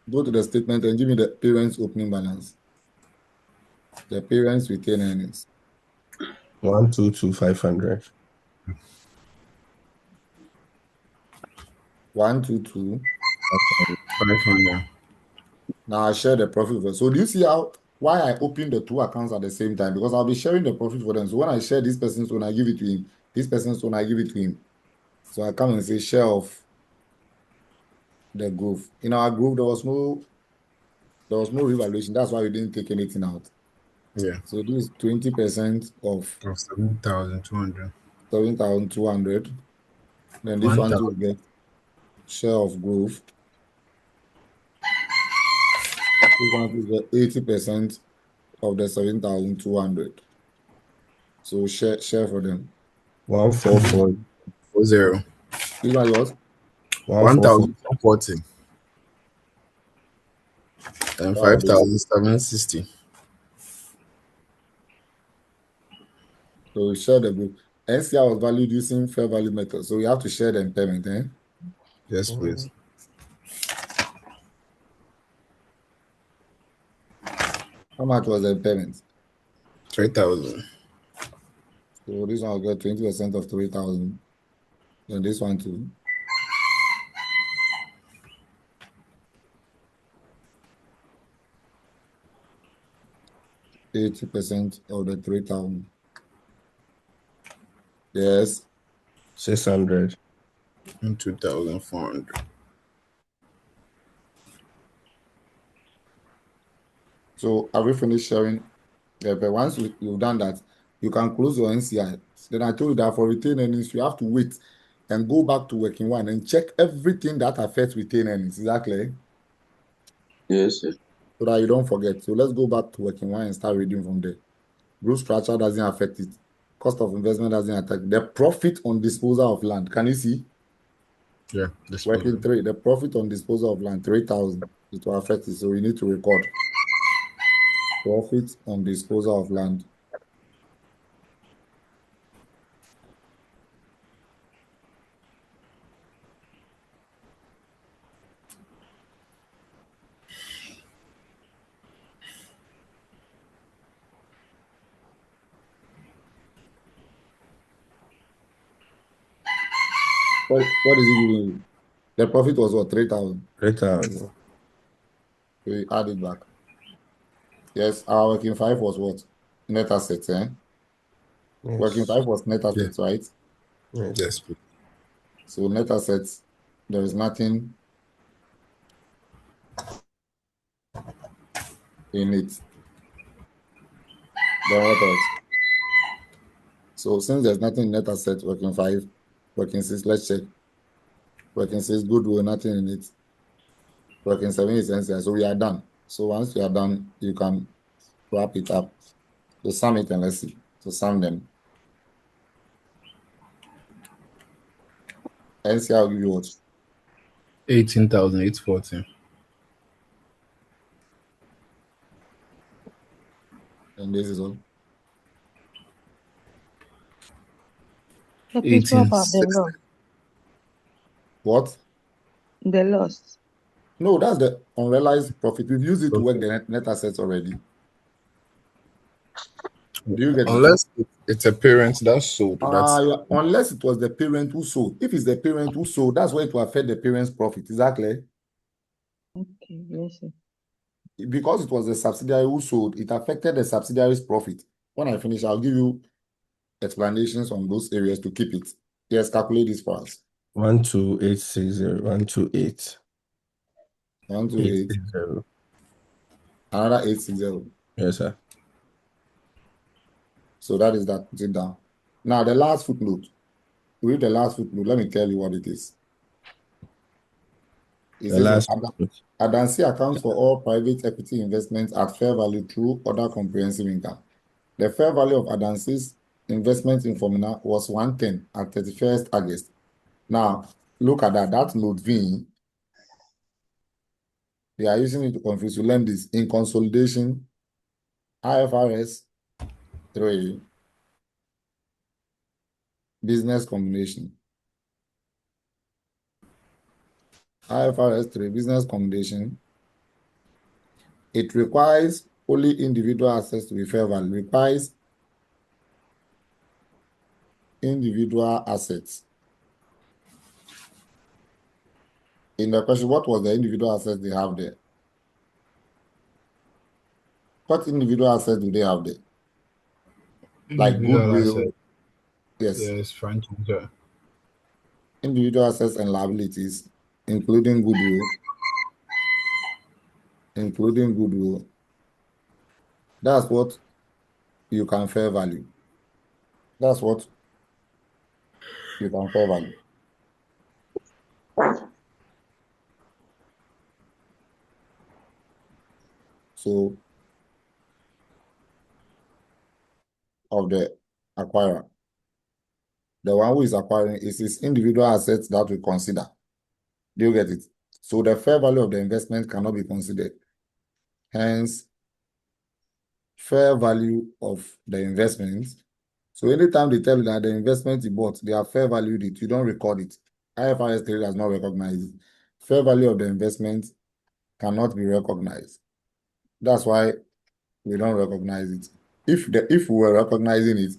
B: Go to the statement and give me the parents' opening balance. The parents' retained earnings.
A: 122,500.
B: 122.
D: 500.
B: Now I share the profit for. So do you see why I open the 2 accounts at the same time? Because I'll be sharing the profit for them. So when I share this person's own, I give it to him. This person's own, I give it to him. So I come and say share of the growth. In our group, there was no revaluation. That's why we didn't take anything out.
D: Yeah.
B: So this is 20% of
D: Of 7,200.
B: 7,200. Then this one too will get share of growth. This one will get 80% of the 7,200. So share for them.
A: 144.
D: 40.
B: This one yours?
A: 144.
D: 1,140. And
B: Oh, this.
D: 5,760.
B: So we share the group. NCR was valued using fair value method. So we have to share the impairment.
D: Yes, please.
B: How much was the impairment?
D: 3,000.
B: So this one will get 20% of 3,000. Then this one too. %80 of the 3,000. Yes.
A: 600.
D: And 2,400.
B: So have we finished sharing? Yeah, but once you've done that, you can close your NCI. Then I told you that for retained earnings, you have to wait and go back to working 1 and check everything that affects retained earnings. Exactly.
E: Yes, sir.
B: So that you don't forget. So let's go back to working 1 and start reading from there. Growth structure doesn't affect it. Cost of investment doesn't affect it. The profit on disposal of land. Can you see?
D: Yeah, this
B: Working 3. The profit on disposal of land, 3,000. It will affect it. So we need to record. Profit on disposal of land. What is it giving you? The profit was what? 3,000.
A: 3,000.
B: So we add it back. Yes, our working 5 was what? Net assets, Working
A: Yes.
B: 5 was net assets, right?
A: Yes.
D: Yes, please.
B: So net assets, there is nothing in it. Then what else? So since there's nothing in net assets, working 5, working 6, let's check. Working 6, goodwill, nothing in it. Working 7 is NCI. So we are done. So once we are done, you can wrap it up. So sum it and let's see. So sum them. NCI will give you what?
D: 18,840.
B: And this is all.
F: The people of
D: 18,600.
F: the Lord.
B: What?
F: The loss.
B: No, that's the unrealized profit. We've used it to work the net assets already. Do you get it?
D: Unless it's a parent that sold. That's
B: Unless it was the parent who sold. If it's the parent who sold, that's why it will affect the parent's profit. Is that clear?
F: Okay, yes, sir.
B: Because it was the subsidiary who sold, it affected the subsidiary's profit. When I finish, I'll give you explanations on those areas to keep it. Yes, calculate this for us.
A: 12860, 128.
B: 128,
A: 860.
B: another 860.
A: Yes, sir.
B: So that is that. Put it down. Now, the last footnote. Read the last footnote. Let me tell you what it is. It
A: The
B: says
A: last
B: Adansi accounts for all private equity investments at fair value through other comprehensive income. The fair value of Adansi's investment in Formula was 110 at 31st August. Now, look at that. That note V, they are using it to confuse you. Learn this. In consolidation, IFRS 3, business combination. IFRS 3, business combination. It requires only individual assets to be fair value. It requires individual assets. In the question, what was the individual assets they have there? What individual assets do they have there? Like goodwill. Yes.
D: Yes, franchise. Yeah.
B: Individual assets and liabilities, including goodwill. That's what you can fair value. That's what you can fair value. So, of the acquirer, the one who is acquiring is his individual assets that we consider. Do you get it? So the fair value of the investment cannot be considered. Hence, fair value of the investment. So anytime they tell you that the investment you bought, they have fair valued it, you don't record it. IFRS 3 does not recognize it. Fair value of the investment cannot be recognized. That's why we don't recognize it. If we were recognizing it,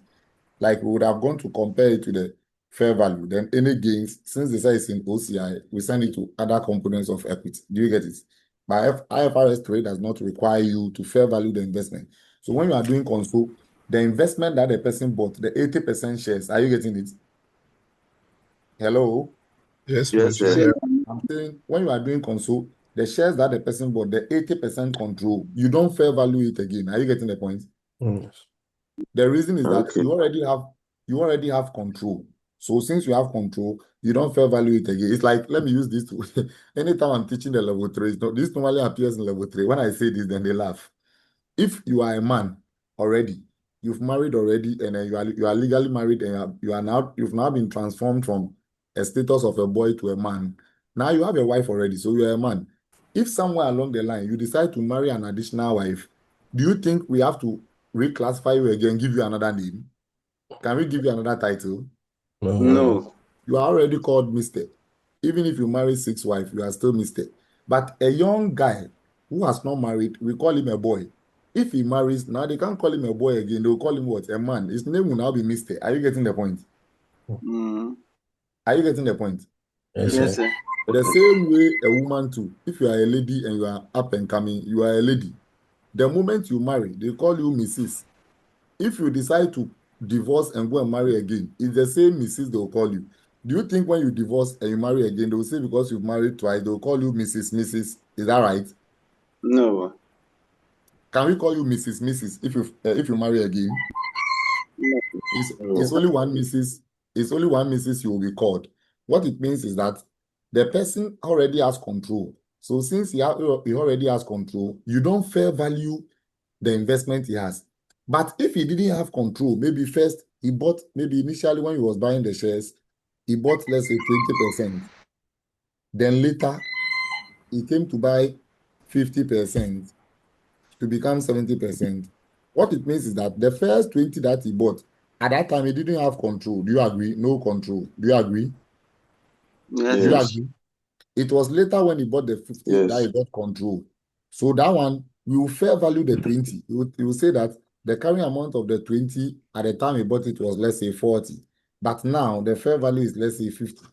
B: like we would have gone to compare it to the fair value, then any gains, since they say it's in OCI, we send it to other components of equity. Do you get it? But IFRS 3 does not require you to fair value the investment. So when you are doing console, the investment that the person bought, the 80% shares, are you getting it? Hello?
D: Yes,
E: Yes,
D: please.
E: sir.
B: I'm saying when you are doing console, the shares that the person bought, the 80% control, you don't fair value it again. Are you getting the point?
A: Yes.
B: The reason is that
E: Okay.
B: you already have control. So since you have control, you don't fair value it again. It's like, let me use this to anytime I'm teaching the level 3, this normally appears in level 3. When I say this, then they laugh. If you are a man already, you've married already, and then you are legally married, and you've now been transformed from a status of a boy to a man. Now you have a wife already, so you are a man. If somewhere along the line you decide to marry an additional wife, do you think we have to reclassify you again, give you another name? Can we give you another title?
E: No.
B: You are already called Mr. Even if you marry 6 wives, you are still Mr. But a young guy who has not married, we call him a boy. If he marries, now they can't call him a boy again. They'll call him what? A man. His name will now be Mr. Are you getting the point?
E: Mm.
B: Are you getting the point?
A: Yes,
E: Yes,
A: sir.
E: sir.
B: The same way a woman too. If you are a lady and you are up and coming, you are a lady. The moment you marry, they call you Mrs. If you decide to divorce and go and marry again, it's the same Mrs. they'll call you. Do you think when you divorce and you marry again, they'll say because you've married twice, they'll call you Mrs. Is that right?
E: No.
B: Can we call you Mrs. if you marry again? It's
E: No.
B: only one Mrs. It's only one Mrs. you will be called. What it means is that the person already has control. So since he already has control, you don't fair value the investment he has. But if he didn't have control, maybe first he bought, maybe initially when he was buying the shares, he bought, let's say, 20%. Then later, he came to buy 50% to become 70%. What it means is that the first 20 that he bought, at that time, he didn't have control. Do you agree? No control. Do you agree?
E: Yes.
B: Do you agree? It was later when he bought the 50 that he got control. So that one, we will fair value the 20. You will say that the carrying amount of the 20 at the time he bought it was, let's say, 40. But now the fair value is, let's say, 50.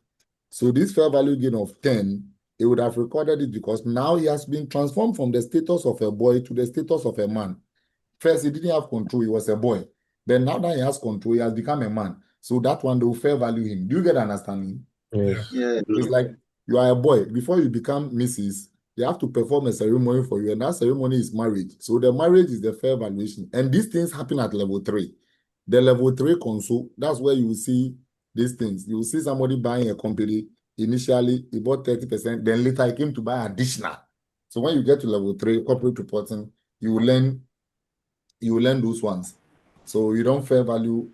B: So this fair value gain of 10, he would have recorded it because now he has been transformed from the status of a boy to the status of a man. First, he didn't have control, he was a boy. Then now that he has control, he has become a man. So that one, they will fair value him. Do you get understanding?
D: Yeah.
E: Yeah.
B: It's like you are a boy. Before you become Mrs., they have to perform a ceremony for you, and that ceremony is marriage. So the marriage is the fair valuation. And these things happen at level 3. The level 3 console, that's where you will see these things. You will see somebody buying a company. Initially, he bought 30%, then later he came to buy additional. So when you get to level 3, corporate reporting, you will learn those ones. So we don't fair value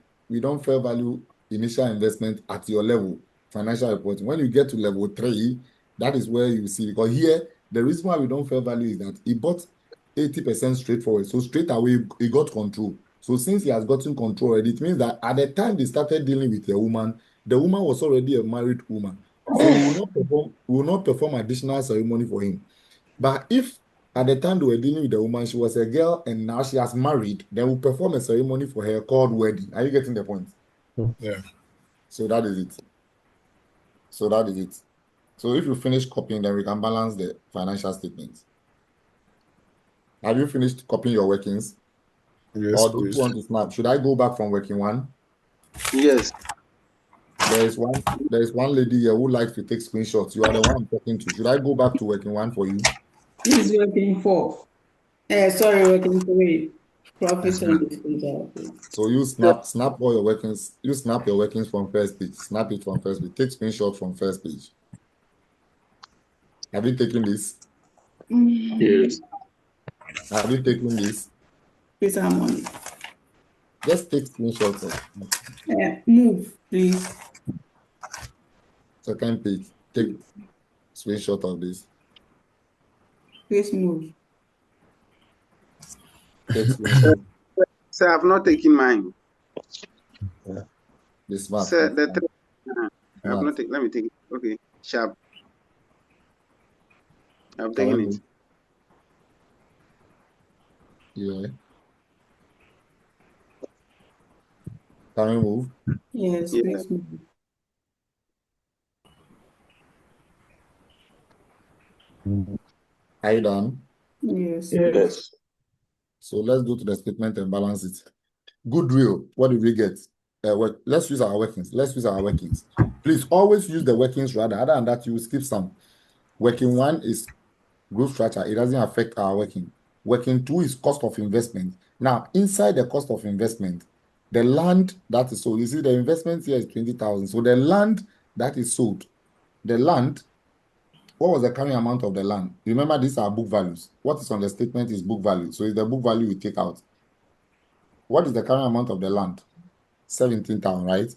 B: initial investment at your level, financial reporting. When you get to level 3, that is where you see, because here, the reason why we don't fair value is that he bought 80% straightforward. So straight away, he got control. So since he has gotten control already, it means that at the time they started dealing with a woman, the woman was already a married woman. So we will not perform additional ceremony for him. But if at the time they were dealing with the woman, she was a girl and now she has married, then we'll perform a ceremony for her called wedding. Are you getting the point?
D: Yeah.
B: So that is it. So that is it. So if you finish copying, then we can balance the financial statements. Have you finished copying your workings?
D: Yes,
B: Or do you
D: please.
B: want to snap? Should I go back from working 1?
E: Yes.
B: There is one lady here who likes to take screenshots. You are the one I'm talking to. Should I go back to working 1 for you?
G: This is working 4. Sorry, working 3. Profit
D: Yes, ma'am.
G: and disposal.
B: So you
E: Sir,
B: snap all your workings. You snap your workings from first page. Snap it from first page. Take screenshot from first page. Have you taken this?
E: yes.
B: Have you taken this?
G: Please, I'm on it.
B: Just take screenshots of
G: Move, please.
B: second page. Take screenshot of this.
G: Please move.
B: Take
E: Sir,
B: screenshot.
E: sir, I've not taken mine.
B: The smart.
E: Sir, the three. I have
B: Smart.
E: not taken. Let me take it. Okay. Sharp. I've
B: Can we
E: taken it.
B: move? Yeah. Can we move?
G: Yes,
E: Yeah.
G: please move.
B: Are you done?
G: Yes.
E: Yes.
B: So let's go to the statement and balance it. Goodwill. What did we get? Let's use our workings. Let's use our workings. Please always use the workings rather. Other than that, you will skip some. Working 1 is growth structure. It doesn't affect our working. Working 2 is cost of investment. Now, inside the cost of investment, the land that is sold, you see the investment here is 20,000. So the land that is sold, the land, what was the carrying amount of the land? Remember, these are book values. What is on the statement is book value. So it's the book value we take out. What is the carrying amount of the land? 17,000, right?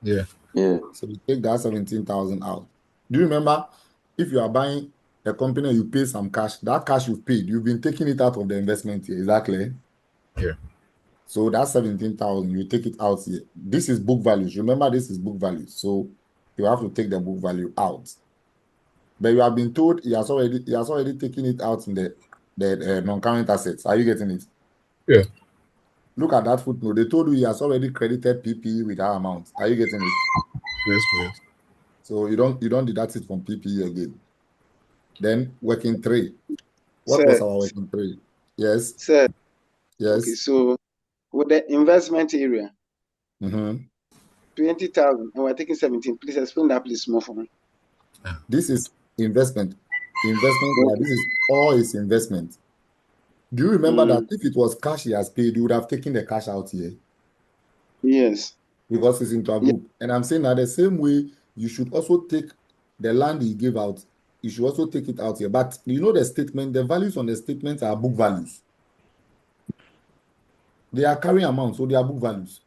D: Yeah.
E: Yeah.
B: So we take that 17,000 out. Do you remember if you are buying a company, you pay some cash, that cash you've paid, you've been taking it out of the investment here, exactly?
D: Yeah.
B: So that 17,000, you take it out here. This is book values. Remember, this is book values. So you have to take the book value out. But you have been told he has already taken it out in the non-current assets. Are you getting it?
D: Yeah.
B: Look at that footnote. They told you he has already credited PPE with that amount. Are you getting it?
D: Yes, please.
B: So you don't deduct it from PPE again. Then working 3. What was
E: Sir,
B: our working 3? Yes.
E: sir. Okay.
B: Yes.
E: So with the investment area,
B: Mm-hmm.
E: 20,000, and we're taking 17. Please explain that, please, more for me.
B: This is investment. Investment.
E: Okay.
B: This is all his investment. Do you remember that if it was cash he has paid, you would have taken the cash out here
E: Yes.
B: because it's into a
E: Yeah.
B: group. And I'm saying that the same way you should also take the land he gave out, you should also take it out here. But you know the statement, the values on the statement are book values. They are carrying amounts, so they are book values.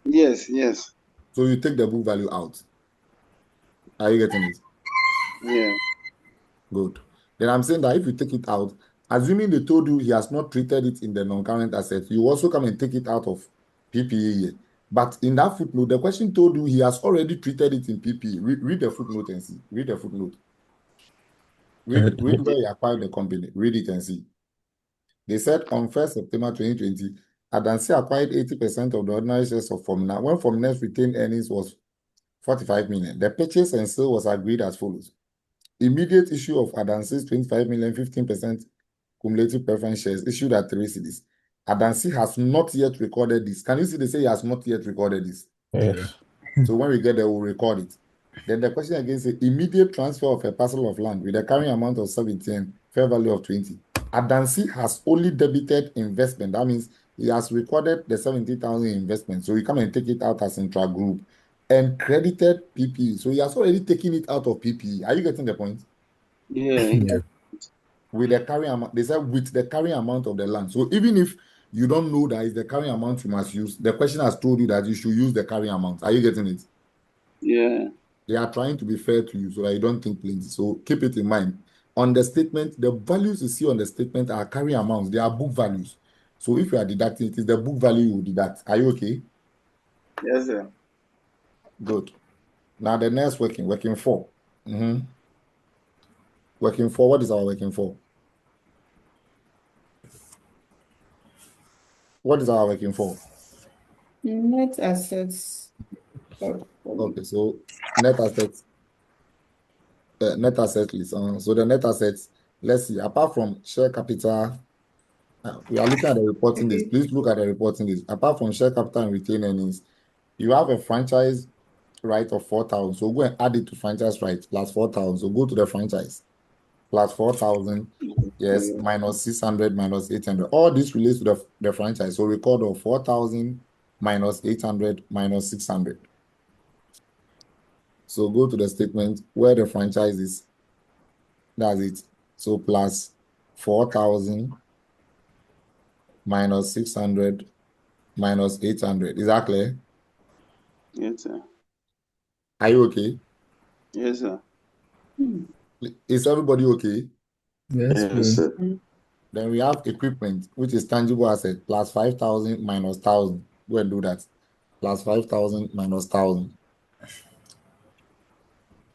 E: Yes. Yes.
B: So you take the book value out. Are you getting it?
E: Yeah.
B: Good. Then I'm saying that if you take it out, assuming they told you he has not treated it in the non-current assets, you also come and take it out of PPE here. But in that footnote, the question told you he has already treated it in PP. Read the footnote and see. Read the footnote. Read where he acquired the company. Read it and see. They said on 1st September 2020, Adansi acquired 80% of the ordinary shares of Formina when Formina's retained earnings was 45 million. The purchase and sale was agreed as follows. Immediate issue of Adansi's 25 million, 15% cumulative preference shares issued at 3 cedis. Adansi has not yet recorded this. Can you see they say he has not yet recorded this?
A: Yes.
B: So when we get there, we'll record it. Then the question again says immediate transfer of a parcel of land with a carrying amount of 17, fair value of 20. Adansi has only debited investment. That means he has recorded the 70,000 investment. So we come and take it out as intra-group and credited PPE. So he has already taken it out of PPE. Are you getting the point?
E: Yeah.
D: Yeah.
B: With the carrying amount, they said with the carrying amount of the land. So even if you don't know that is the carrying amount you must use, the question has told you that you should use the carrying amount. Are you getting it?
E: Yeah.
B: They are trying to be fair to you so that you don't think plenty. So keep it in mind. On the statement, the values you see on the statement are carrying amounts. They are book values. So if you are deducting, it is the book value you will deduct. Are you okay?
E: Yes, sir.
B: Good. Now the next working for. Working for, what is our working for? What is our working for?
G: Net assets.
B: Okay, so net assets, net asset list. So the net assets, let's see, apart from share capital, we are looking at the reporting list. Please look at the reporting list. Apart from share capital and retained earnings, you have a franchise right of 4,000. So go and add it to franchise right plus 4,000. So go to the franchise plus 4,000. Yes, minus 600 minus 800. All this relates to the franchise. So record of 4,000 minus 800 minus 600. So go to the statement where the franchise is. That's it. So plus 4,000 minus 600 minus 800. Is that clear?
E: Yes, sir.
B: Are you okay?
E: Yes, sir.
B: Is everybody okay?
D: Yes,
E: Yes,
D: please.
E: sir.
B: Then we have equipment, which is tangible asset, plus 5,000 minus 1,000. Go and do that. Plus 5,000 minus 1,000.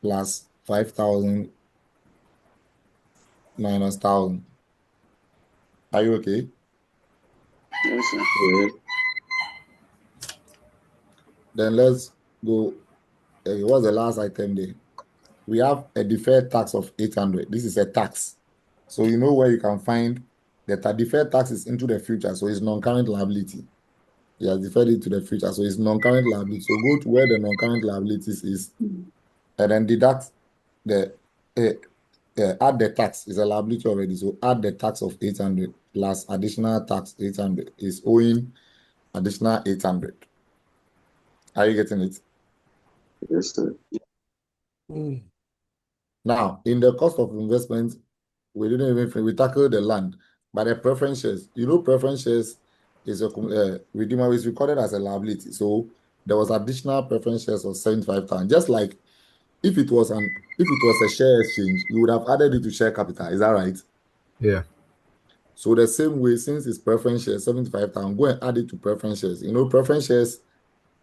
B: Plus 5,000 minus 1,000. Are you okay?
E: Yes, sir.
D: Yes.
B: Then let's go. What's the last item there? We have a deferred tax of 800. This is a tax. So you know where you can find that a deferred tax is into the future. So it's non-current liability. He has deferred it to the future. So it's non-current liability. So go to where the non-current liabilities is and then deduct the add the tax. Is a liability already. So add the tax of 800 plus additional tax 800 is owing additional 800. Are you getting it?
E: Yes, sir.
B: Now, in the cost of investment, we didn't even we tackled the land, but the preference shares. You know, preference shares is a redeemable is recorded as a liability. So there was additional preference shares of 75,000. Just like if it was a share exchange, you would have added it to share capital. Is that right?
D: Yeah.
B: So the same way, since it's preference shares, 75,000, go and add it to preference shares. You know, preference shares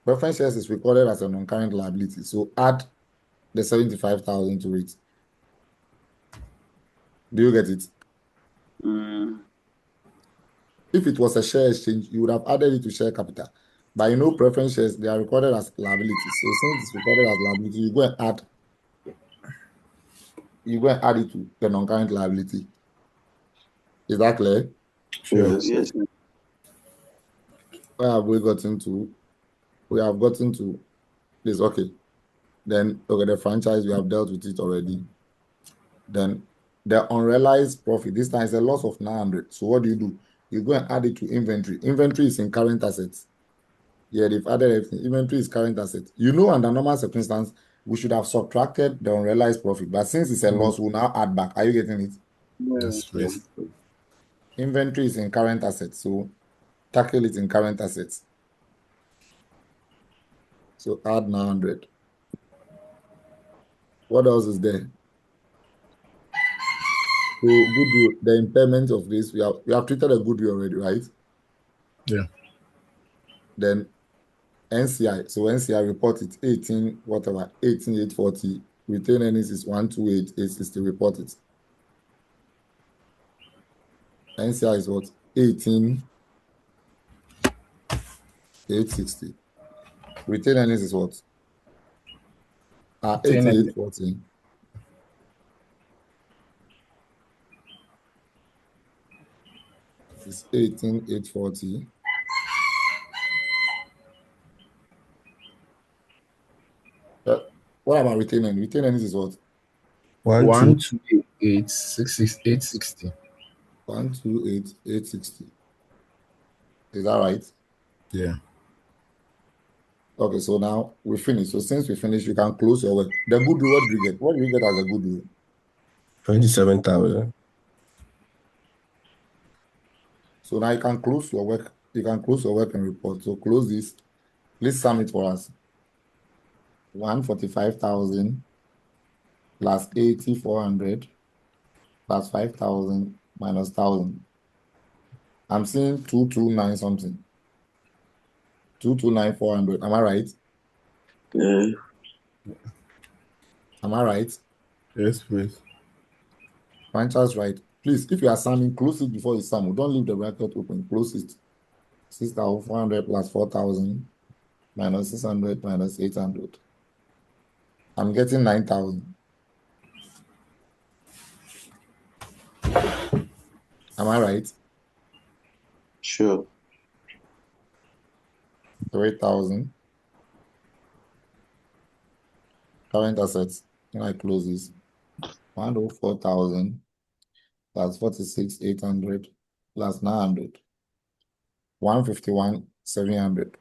B: is recorded as a non-current liability. So add the 75,000 to it. Do you get it? If it was a share exchange, you would have added it to share capital. But you know, preference shares, they are recorded as liabilities. So since it's recorded as liability, you go and add it to the non-current liability. Is that clear?
D: Sure.
E: Yes, sir.
B: Where have we gotten to? We have gotten to this. Okay. Then okay, the franchise, we have dealt with it already. Then the unrealized profit, this time is a loss of 900. So what do? You go and add it to inventory. Inventory is in current assets. Yeah, they've added everything. Inventory is current asset. You know, under normal circumstance, we should have subtracted the unrealized profit. But since it's a loss, we'll now add back. Are you getting it?
D: Yes, please.
B: Inventory is in current assets. So tackle it in current assets. So add 900. What else is there? So goodwill, the impairment of this, we have treated a goodwill already, right?
D: Yeah.
B: Then NCI. So NCI report it 18, whatever, 18,840. Retained earnings is 128,860. Report it. NCI is what? 18,860. Retained earnings is what? 18,840. It's 18,840. What about retained earnings? Retained earnings is what?
D: 128,860.
B: 128,860. Is that right?
D: Yeah.
B: Okay, so now we finish. So since we finished, you can close your work. The goodwill, what do you get? What do you get as a goodwill?
A: 27,000.
B: So now you can close your work. You can close your work and report. So close this. Please sum it for us. 145,000 plus 8,400 plus 5,000 minus 1,000. I'm seeing 229 something. 229,400. Am I right?
E: Yeah.
B: Am I right?
D: Yes, please.
B: Franchise right. Please, if you are summing, close it before you sum. Don't leave the bracket open. Close it. 6,400 plus 4,000 minus 600 minus 800. I'm getting 9,000. Am I right?
E: Sure.
B: 3,000. Current assets. When I close this, 104,000 plus 46,800 plus 900. 151,700.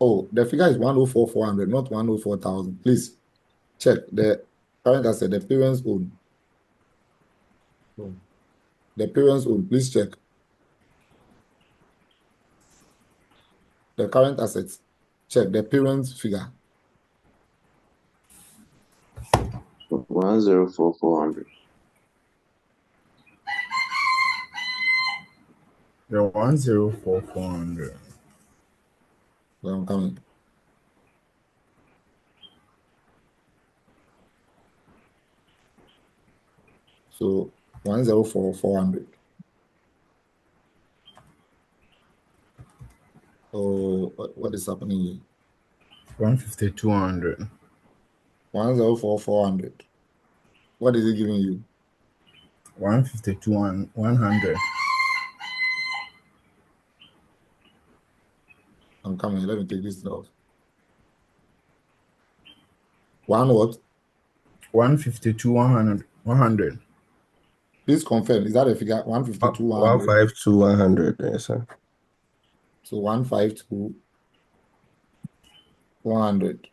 B: Oh, the figure is 104,400, not 104,000. Please check the current asset, the parents own. The parents own, please check. The current assets, check the parents figure.
E: 104,400.
D: The 104,400.
B: So I'm coming. So 104,400. Oh, what is happening here?
D: 152,200.
B: 104,400. What is it giving you?
D: 152,100.
B: I'm coming. Let me take this off. One what?
D: 152,100. 100.
B: Please confirm. Is that a figure? 152, 100.
A: 152, 100. Yes, sir.
B: So 152, 100.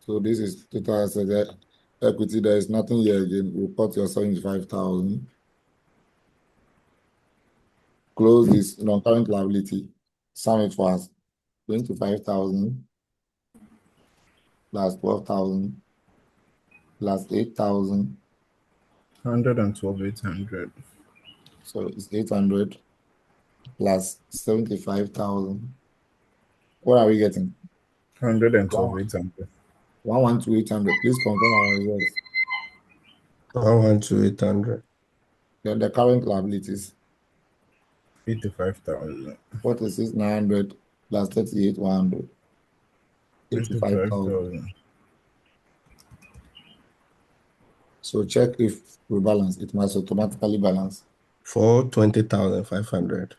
B: So this is total asset equity. There is nothing here again. Report your 75,000. Close this non-current liability. Sum it for us. 25,000 plus 12,000 plus 8,000.
D: 112,800.
B: So it's 800 plus 75,000. What are we getting?
D: 112,800.
B: 112,800. Please confirm our results.
A: 112,800.
B: Then the current liabilities.
D: 85,000.
B: 46,900 plus 38,100. 85,000.
D: 85,000.
B: So check if we balance. It must automatically balance.
A: For 20,500.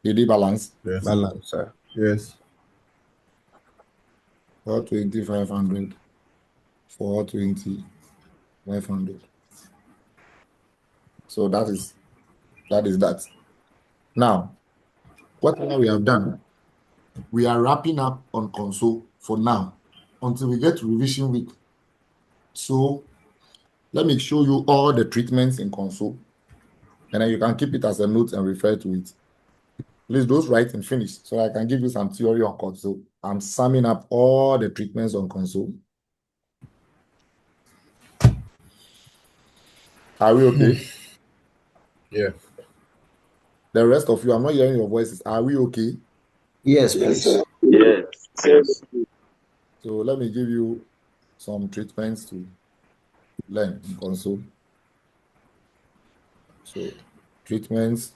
B: Did it balance?
D: Yes.
A: Balance, sir.
D: Yes.
B: 420,500. 420,500. So that is that. Now, whatever we have done, we are wrapping up on console for now until we get to revision week. So let me show you all the treatments in console, and then you can keep it as a note and refer to it. Please, those writing finish so I can give you some theory on console. I'm summing up all the treatments on console. Are we okay?
D: Yeah.
B: The rest of you, I'm not hearing your voices. Are we okay?
C: Yes,
E: Yes,
C: please.
E: sir. Yes. Yes.
B: So let me give you some treatments to learn in console. So treatments.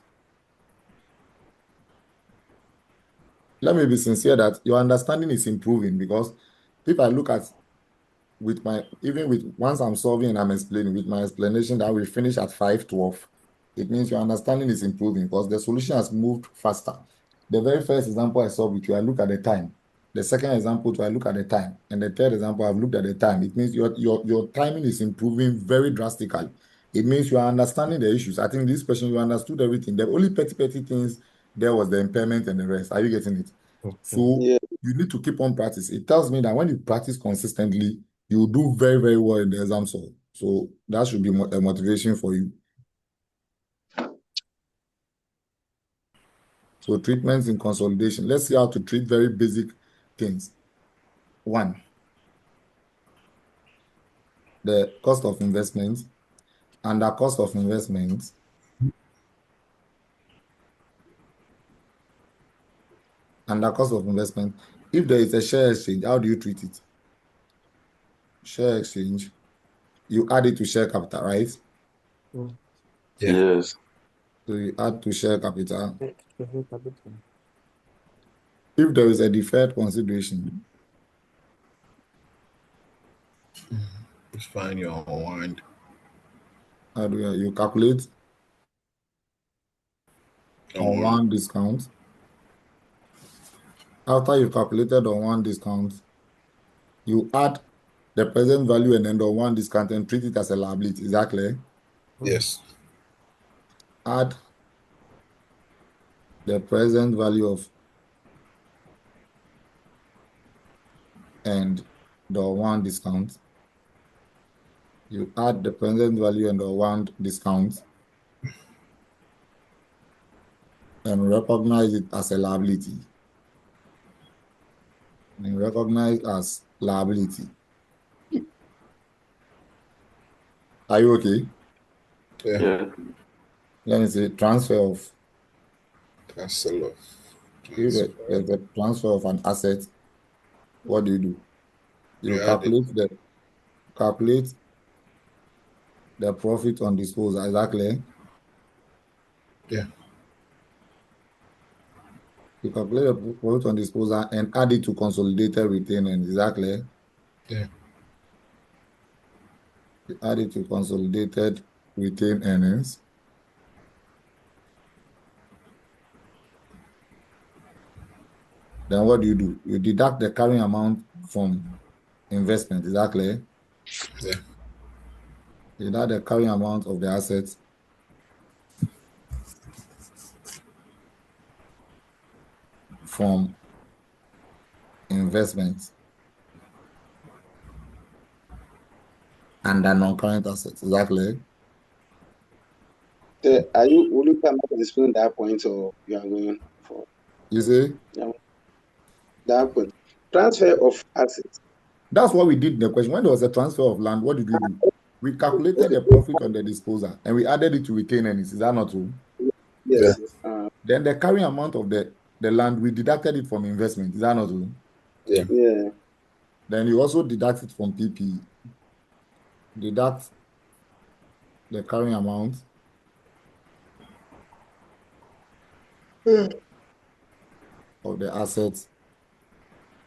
B: Let me be sincere that your understanding is improving, because if I look at with my, even with once I'm solving and I'm explaining with my explanation that we finish at 5:12, it means your understanding is improving because the solution has moved faster. The very first example I solved with you, I look at the time. The second example, I look at the time. And the third example, I've looked at the time. It means your timing is improving very drastically. It means you are understanding the issues. I think this question, you understood everything. The only petty things there was the impairment and the rest. Are you getting it? So
E: Yeah.
B: you need to keep on practice. It tells me that when you practice consistently, you do very, very well in the exam. So that should be a motivation for you. So treatments in consolidation. Let's see how to treat very basic things. One, the cost of investment. Under cost of investment, if there is a share exchange, how do you treat it? Share exchange, you add it to share capital, right?
D: Yeah.
E: Yes.
B: So you add to share capital. If there is a deferred consideration,
D: It's fine. You unwind.
B: how do you calculate on
D: Unwind.
B: one discount? After you've calculated on one discount, you add the present value and then on one discount and treat it as a liability. Is that clear?
D: Yes.
B: Add the present value of and the one discount. You add the present value and the one discount and recognize it as a liability. And recognize as liability. Are you okay?
D: Yeah.
E: Yeah.
B: Let me say transfer of,
D: Cancel off.
B: if
D: Transfer.
B: there's a transfer of an asset, what do? You
D: You add it.
B: calculate the profit on disposal. Is that clear?
D: Yeah.
B: You calculate the profit on disposal and add it to consolidated retained earnings. Is that clear?
D: Yeah.
B: You add it to consolidated retained earnings. Then what do? You deduct the carrying amount from investment. Is that clear?
D: Yeah.
B: You deduct the carrying amount of the assets from investment and the non-current assets. Is that clear?
E: So are you will you come back and explain that point, or you are going for
B: You see?
E: that point? Transfer of assets.
B: That's what we did in the question. When there was a transfer of land, what did we do? We calculated the profit on the disposal and we added it to retained earnings. Is that not true?
D: Yeah.
E: Yes.
B: Then the carrying amount of the land, we deducted it from investment. Is that not true?
D: Yeah.
E: Yeah.
B: Then you also deduct it from PPE. Deduct the carrying amount of the assets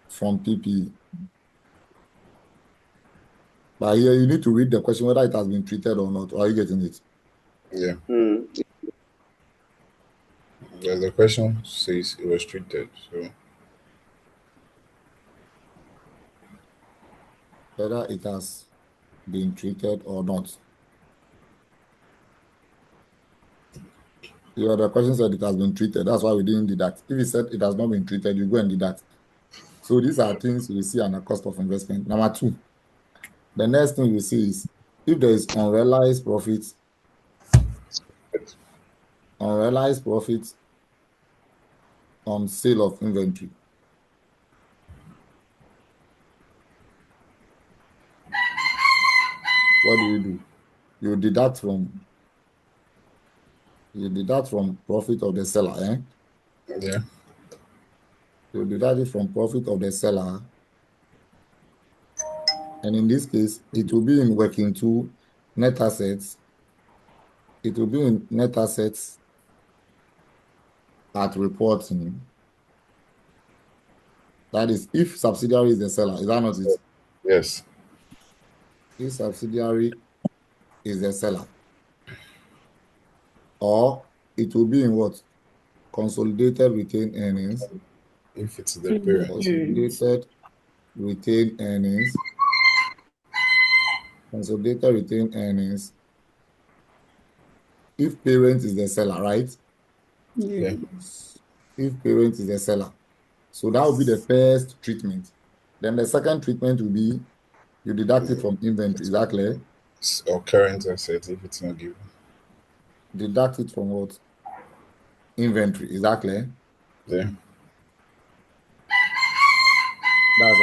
B: from PPE. But here you need to read the question whether it has been treated or not. Or are you getting it?
D: Yeah.
E: Mm.
D: The question says it was treated. So
B: Whether it has been treated or not. Yeah, the question said it has been treated. That's why we didn't deduct. If it said it has not been treated, you go and deduct. So these are things you see under cost of investment. Number two, the next thing you see is if there is unrealized profits on sale of inventory. What do? You deduct from profit of the seller,
D: Yeah.
B: You deduct it from profit of the seller. And in this case, it will be in working to net assets. It will be in net assets at reporting. That is, if subsidiary is the seller, is that not it?
D: Yes.
B: If subsidiary is the seller, or it will be in what? Consolidated retained earnings.
D: If it's the parent.
B: Consolidated retained earnings. Consolidated retained earnings. If parent is the seller, right?
D: Yeah.
B: If parent is the seller. So that will be the first treatment. Then the second treatment will be you deduct it from inventory. Is that clear?
D: Or current asset if it's not given.
B: Deduct it from what? Inventory. Is that clear?
D: Yeah.
B: That's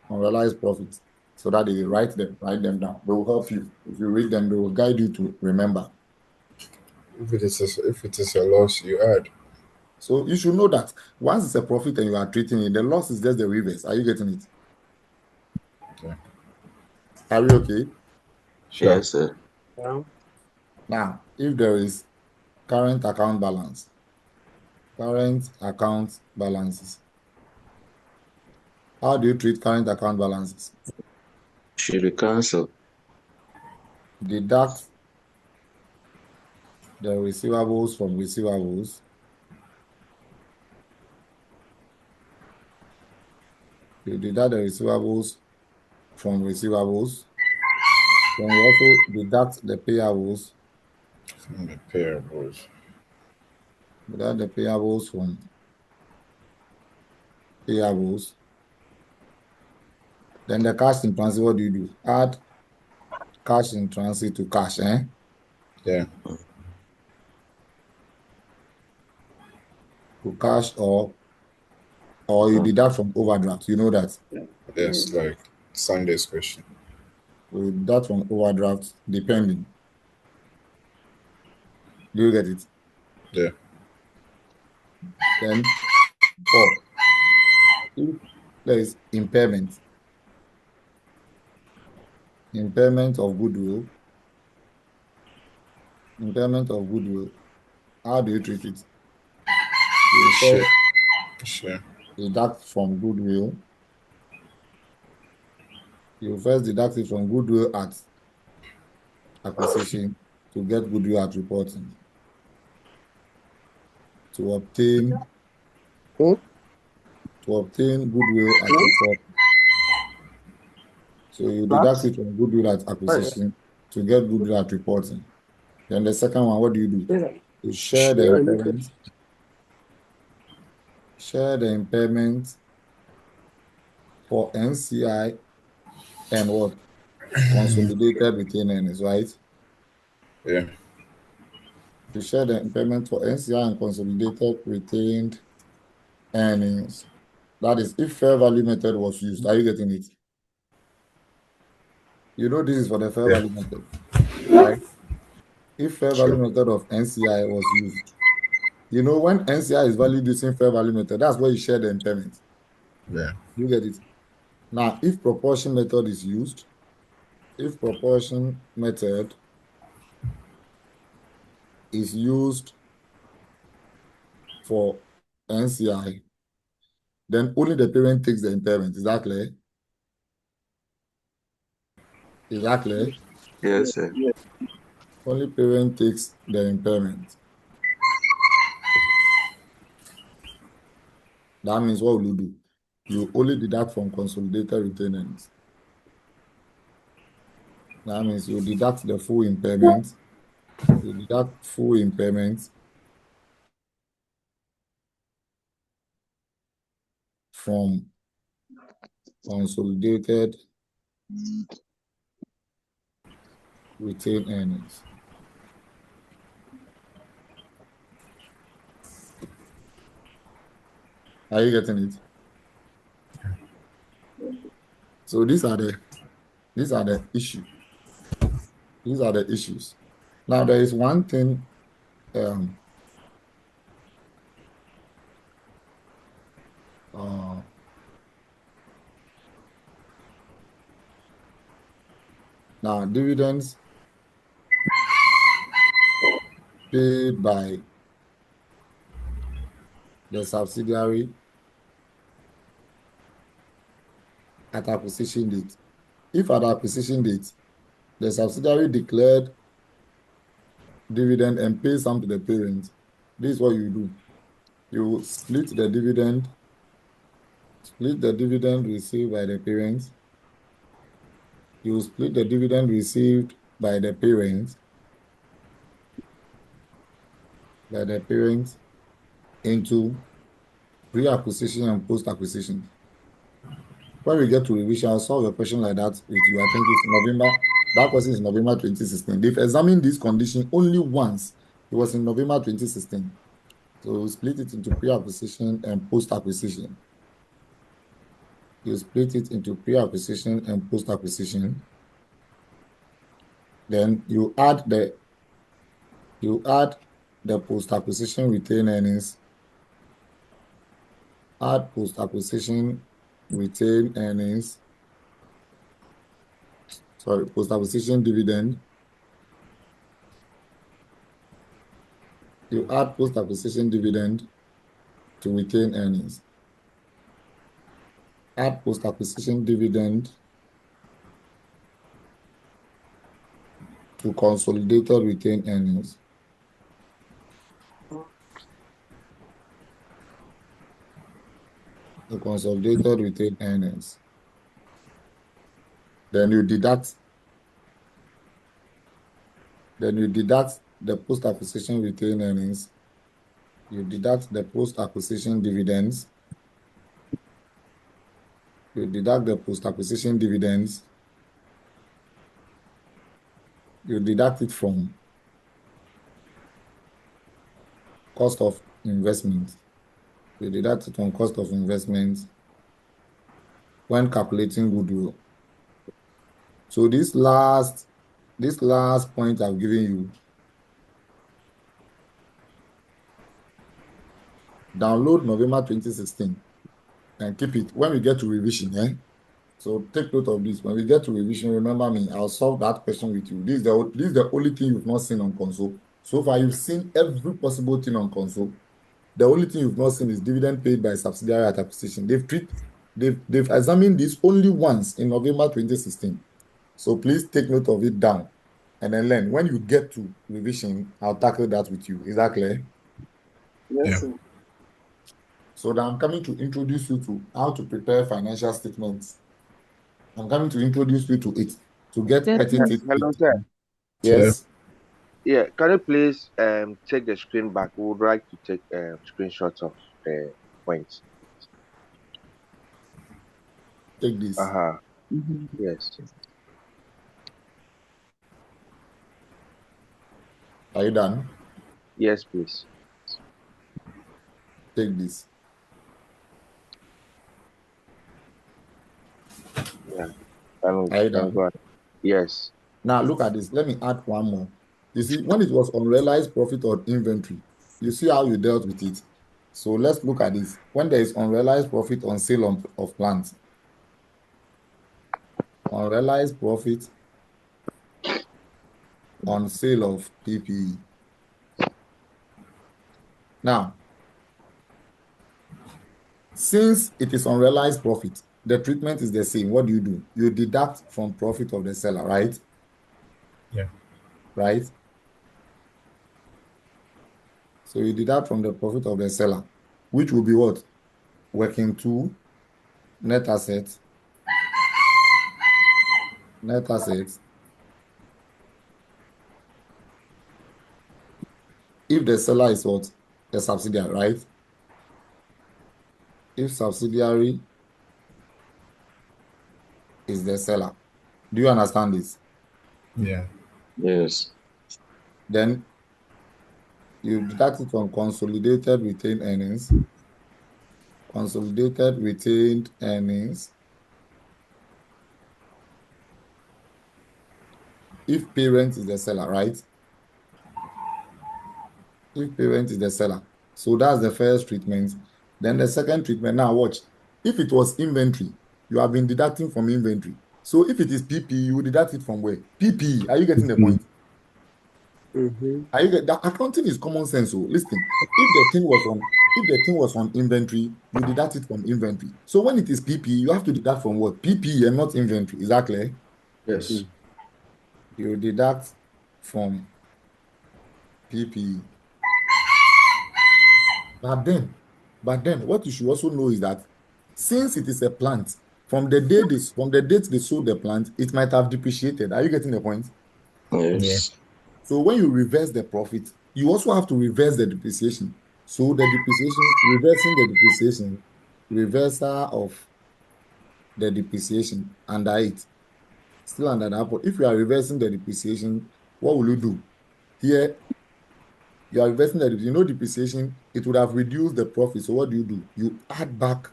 B: unrealized profit. So that they write them down. They will help you. If you read them, they will guide you to remember.
D: If it is a loss, you add.
B: So you should know that once it's a profit and you are treating it, the loss is just the reverse. Are you getting it?
D: Yeah.
B: Are we okay?
D: Sure.
E: Yes, sir.
B: Now, if there is current account balance, current account balances, how do you treat current account balances?
E: Should be cancelled.
B: Deduct the receivables from receivables. You deduct the receivables from receivables. Then you also deduct the payables.
D: From the payables.
B: Deduct the payables from payables. Then the cash in transit, what do? Add cash in transit to cash,
D: Yeah.
B: To cash or you deduct from overdraft. You know that.
D: Yes, like Sunday's question.
B: You deduct from overdraft depending. Do you get it?
D: Yeah.
B: Then, or if there is impairment of goodwill, how do you treat it? You
D: Sure.
B: first
D: Sure.
B: deduct from goodwill. You first deduct it from goodwill at acquisition to get goodwill at reporting. To obtain goodwill at reporting. So you deduct it from goodwill at acquisition to get goodwill at reporting. Then the second one, what do? You share the impairment. Share the impairment for NCI and what? Consolidated retained earnings, right?
D: Yeah.
B: You share the impairment for NCI and consolidated retained earnings. That is, if fair value method was used. Are you getting it? You know this is for the fair
D: Yeah.
B: value method, right? If fair value
D: Sure.
B: method of NCI was used, you know when NCI is valued using fair value method, that's where you share the impairment.
D: Yeah.
B: You get it? Now, if proportion method is used, if proportion method is used for NCI, then only the parent takes the impairment. Is that clear? Is that clear?
E: Yes, sir.
B: Only parent takes the impairment. That means what will you do? You only deduct from consolidated retained earnings. That means you deduct the full impairment. You deduct full impairment from consolidated retained earnings. Are you getting it? So these are the issue. These are the issues. Now, there is one thing. Now, dividends paid by the subsidiary at acquisition date. If at acquisition date, the subsidiary declared dividend and pay some to the parent, this is what you do. You split the dividend received by the parent. You split the dividend received by the parent into pre-acquisition and post-acquisition. When we get to revision, I'll solve a question like that with you. I think it's November. That question is November 2016. They've examined this condition only once. It was in November 2016. So we split it into pre-acquisition and post-acquisition. You split it into pre-acquisition and post-acquisition. Then you add the post-acquisition retained earnings. Add post-acquisition retained earnings. Sorry, post-acquisition dividend. You add post-acquisition dividend to retained earnings. Add post-acquisition dividend to consolidated retained earnings. The consolidated retained earnings. Then you deduct the post-acquisition retained earnings. You deduct the post-acquisition dividends. You deduct the post-acquisition dividends. You deduct it from cost of investment. You deduct it from cost of investment when calculating goodwill. So this last point I've given you, download November 2016 and keep it. When we get to revision, so take note of this. When we get to revision, remember me, I'll solve that question with you. This is the only thing you've not seen on console. So far, you've seen every possible thing on console. The only thing you've not seen is dividend paid by subsidiary at acquisition. They've examined this only once in November 2016. So please take note of it down and then learn. When you get to revision, I'll tackle that with you. Is that clear?
E: Yes,
D: Yeah.
E: sir.
B: So now I'm coming to introduce you to how to prepare financial statements. I'm coming to introduce you to it to get
F: Yes, sir.
B: etiquette.
E: Hello, sir.
B: Yes.
E: Yeah, can you please take the screen back? We would like to take screenshots of the points.
B: Take this.
F: Mhm.
E: Yes.
B: Are you done?
E: Yes, please.
B: Take this.
E: Yeah.
B: Are you
E: Can
B: done?
E: go on. Yes.
B: Now look at this. Let me add one more. You see, when it was unrealized profit on inventory, you see how you dealt with it. So let's look at this. When there is unrealized profit on sale of plants, unrealized profit on sale of PPE. Now, since it is unrealized profit, the treatment is the same. What do? You deduct from profit of the seller, right?
D: Yeah.
B: Right? So you deduct from the profit of the seller, which will be what? Working to net assets. Net assets. If the seller is what? The subsidiary, right? If subsidiary is the seller. Do you understand this?
D: Yeah.
C: Yes.
B: Then you deduct it from consolidated retained earnings. Consolidated retained earnings. if parent is the seller, right? If parent is the seller. So that's the first treatment. Then the second treatment, now watch. If it was inventory, you have been deducting from inventory. So if it is PP, you will deduct it from where? PP. Are you getting the point? Are you get that accounting is common sense. So listen, if the thing was on inventory, you deduct it from inventory. So when it is PP, you have to deduct from what? PP and not inventory. Is that clear?
C: Yes.
B: You deduct from PP. But then what you should also know is that since it is a plant, from the date they sold the plant, it might have depreciated. Are you getting the point?
D: Yeah.
B: So when you reverse the profit, you also have to reverse the depreciation. So the depreciation, reversing the depreciation, reversal of the depreciation under it, still under the apple. If you are reversing the depreciation, what will you do? Here, you are reversing the, depreciation, it would have reduced the profit. So what do? You add back.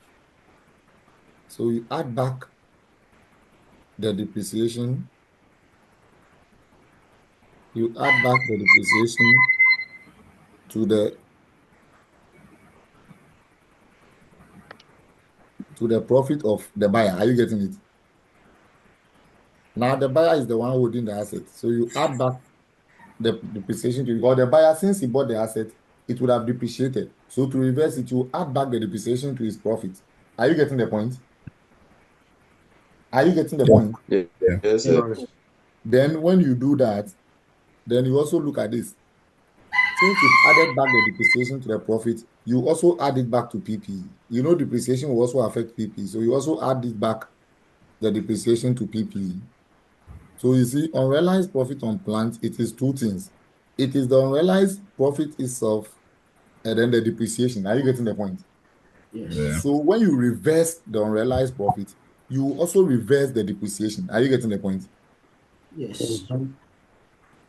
B: So you add back the depreciation, you add back the depreciation to the profit of the buyer. Are you getting it? Now the buyer is the one holding the asset. So you add back the depreciation to, because the buyer, since he bought the asset, it would have depreciated. So to reverse it, you add back the depreciation to his profit. Are you getting the point? Are you getting the point?
E: Yeah.
D: Yeah.
E: Yes, sir.
B: Then when you do that, then you also look at this. Since you've added back the depreciation to the profit, you also add it back to PP. You know, depreciation will also affect PP. So you also add it back, the depreciation to PP. So you see, unrealized profit on plant, it is two things. It is the unrealized profit itself and then the depreciation. Are you getting the point?
C: Yes.
D: Yeah.
B: So when you reverse the unrealized profit, you also reverse the depreciation. Are you getting the point?
C: Yes.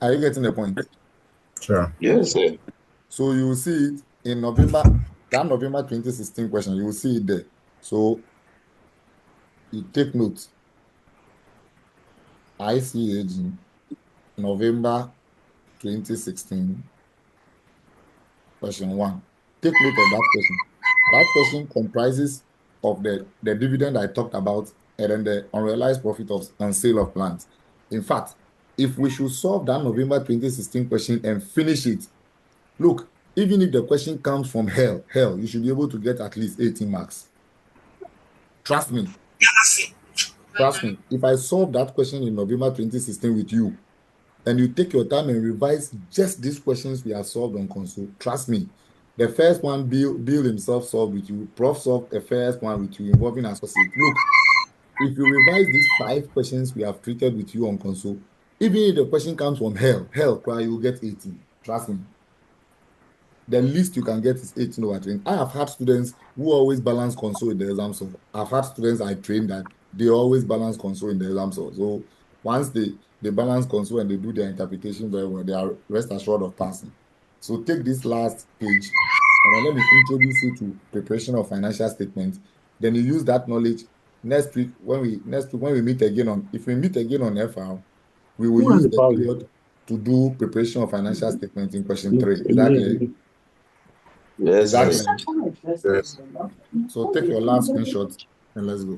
B: Are you getting the point?
D: Sure.
E: Yes, sir.
B: So you will see it in November, that November 2016 question, you will see it there. So you take note, ICAG, November 2016, question 1. Take note of that question. That question comprises of the dividend I talked about and then the unrealized profit of on sale of plants. In fact, if we should solve that November 2016 question and finish it, look, even if the question comes from hell, you should be able to get at least 18 marks. Trust me. Trust me. If I solve that question in November 2016 with you, and you take your time and revise just these questions we have solved on console, trust me, the first one Bill himself solved with you, Prof solved the first one with you involving associate. Look, if you revise these 5 questions we have treated with you on console, even if the question comes from hell cry, you will get 18. Trust me. The least you can get is 18 over 20. I have had students who always balance console in the exam hall. I've had students I train that they always balance console in the exam hall. So once they balance console and they do their interpretation very well, they are rest assured of passing. So take this last page and then let me introduce you to preparation of financial statements. Then you use that knowledge next week when we meet again on, if we meet again on FR, we will use the period to do preparation of financial statements in question 3. Is that clear? Is
E: Yes,
B: that
E: sir.
D: Yes.
B: clear?
D: Yes.
B: So take your last screenshot and let's go.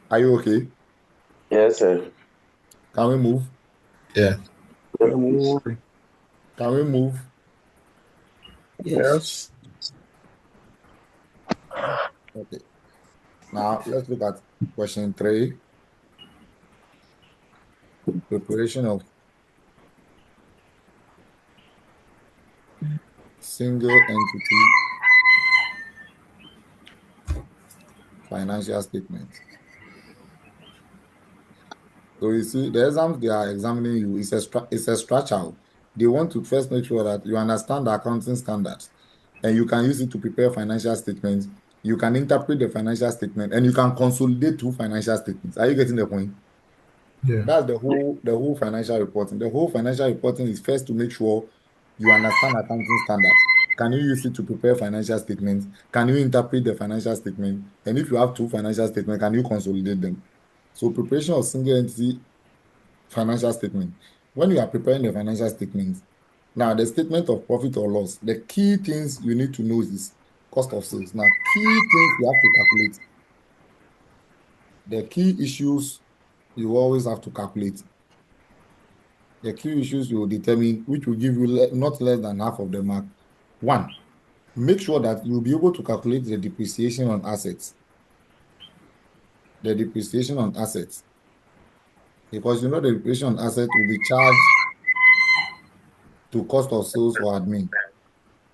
B: Are you okay?
E: Yes, sir.
B: Can we move?
D: Yeah.
B: Can we move?
C: Yes.
D: Yes.
B: Okay. Now let's look at question 3. Preparation of single entity financial statement. So you see, the exams they are examining you is it's a structure. They want to first make sure that you understand the accounting standards and you can use it to prepare financial statements. You can interpret the financial statement and you can consolidate 2 financial statements. Are you getting the point?
D: Yeah.
B: That's the whole financial reporting. The whole financial reporting is first to make sure you understand accounting standards. Can you use it to prepare financial statements? Can you interpret the financial statement? And if you have two financial statements, can you consolidate them? So preparation of single entity financial statement. When you are preparing the financial statement, now the statement of profit or loss, the key things you need to know is cost of sales. Now, key things you have to calculate. The key issues you always have to calculate. The key issues you will determine, which will give you not less than half of the mark. One, make sure that you'll be able to calculate the depreciation on assets. The depreciation on assets. Because you know the depreciation on assets will be charged to cost of sales or admin.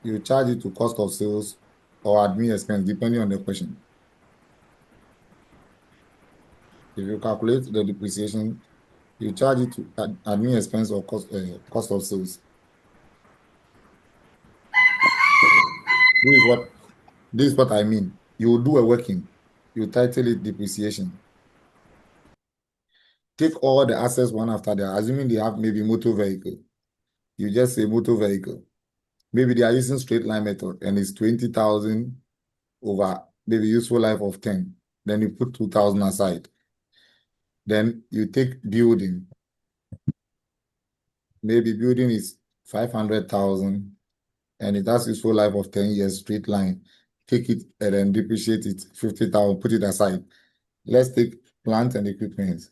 B: You charge it to cost of sales or admin expense, depending on the question. If you calculate the depreciation, you charge it to admin expense or cost of sales. This is what I mean. You will do a working. You title it depreciation. Take all the assets one after the other, assuming they have maybe motor vehicle. You just say motor vehicle. Maybe they are using straight line method and it's 20,000 over maybe useful life of 10. Then you put 2,000 aside. Then you take building. Maybe building is 500,000 and it has useful life of 10 years, straight line. Take it and then depreciate it, 50,000, put it aside. Let's take plant and equipment.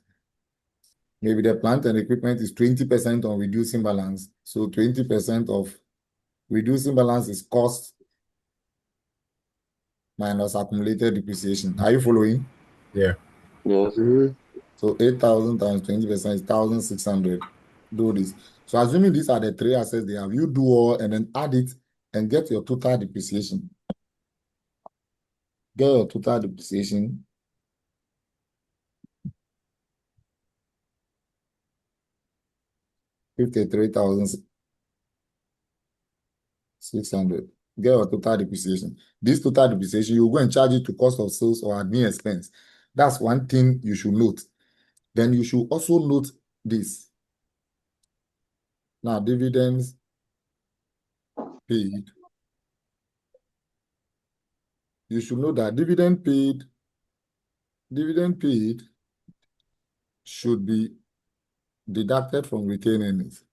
B: Maybe the plant and equipment is 20% on reducing balance. So 20% of reducing balance is cost minus accumulated depreciation. Are you following?
D: Yeah.
E: Yes.
B: So 8,000 times 20% is 1,600. Do this. So assuming these are the three assets they have, you do all and then add it and get your total depreciation. Get your total depreciation. $53,600. Get your total depreciation. This total depreciation, you go and charge it to cost of sales or admin expense. That's one thing you should note. Then you should also note this. Now, dividends paid. You should know that dividend paid should be deducted from retained earnings.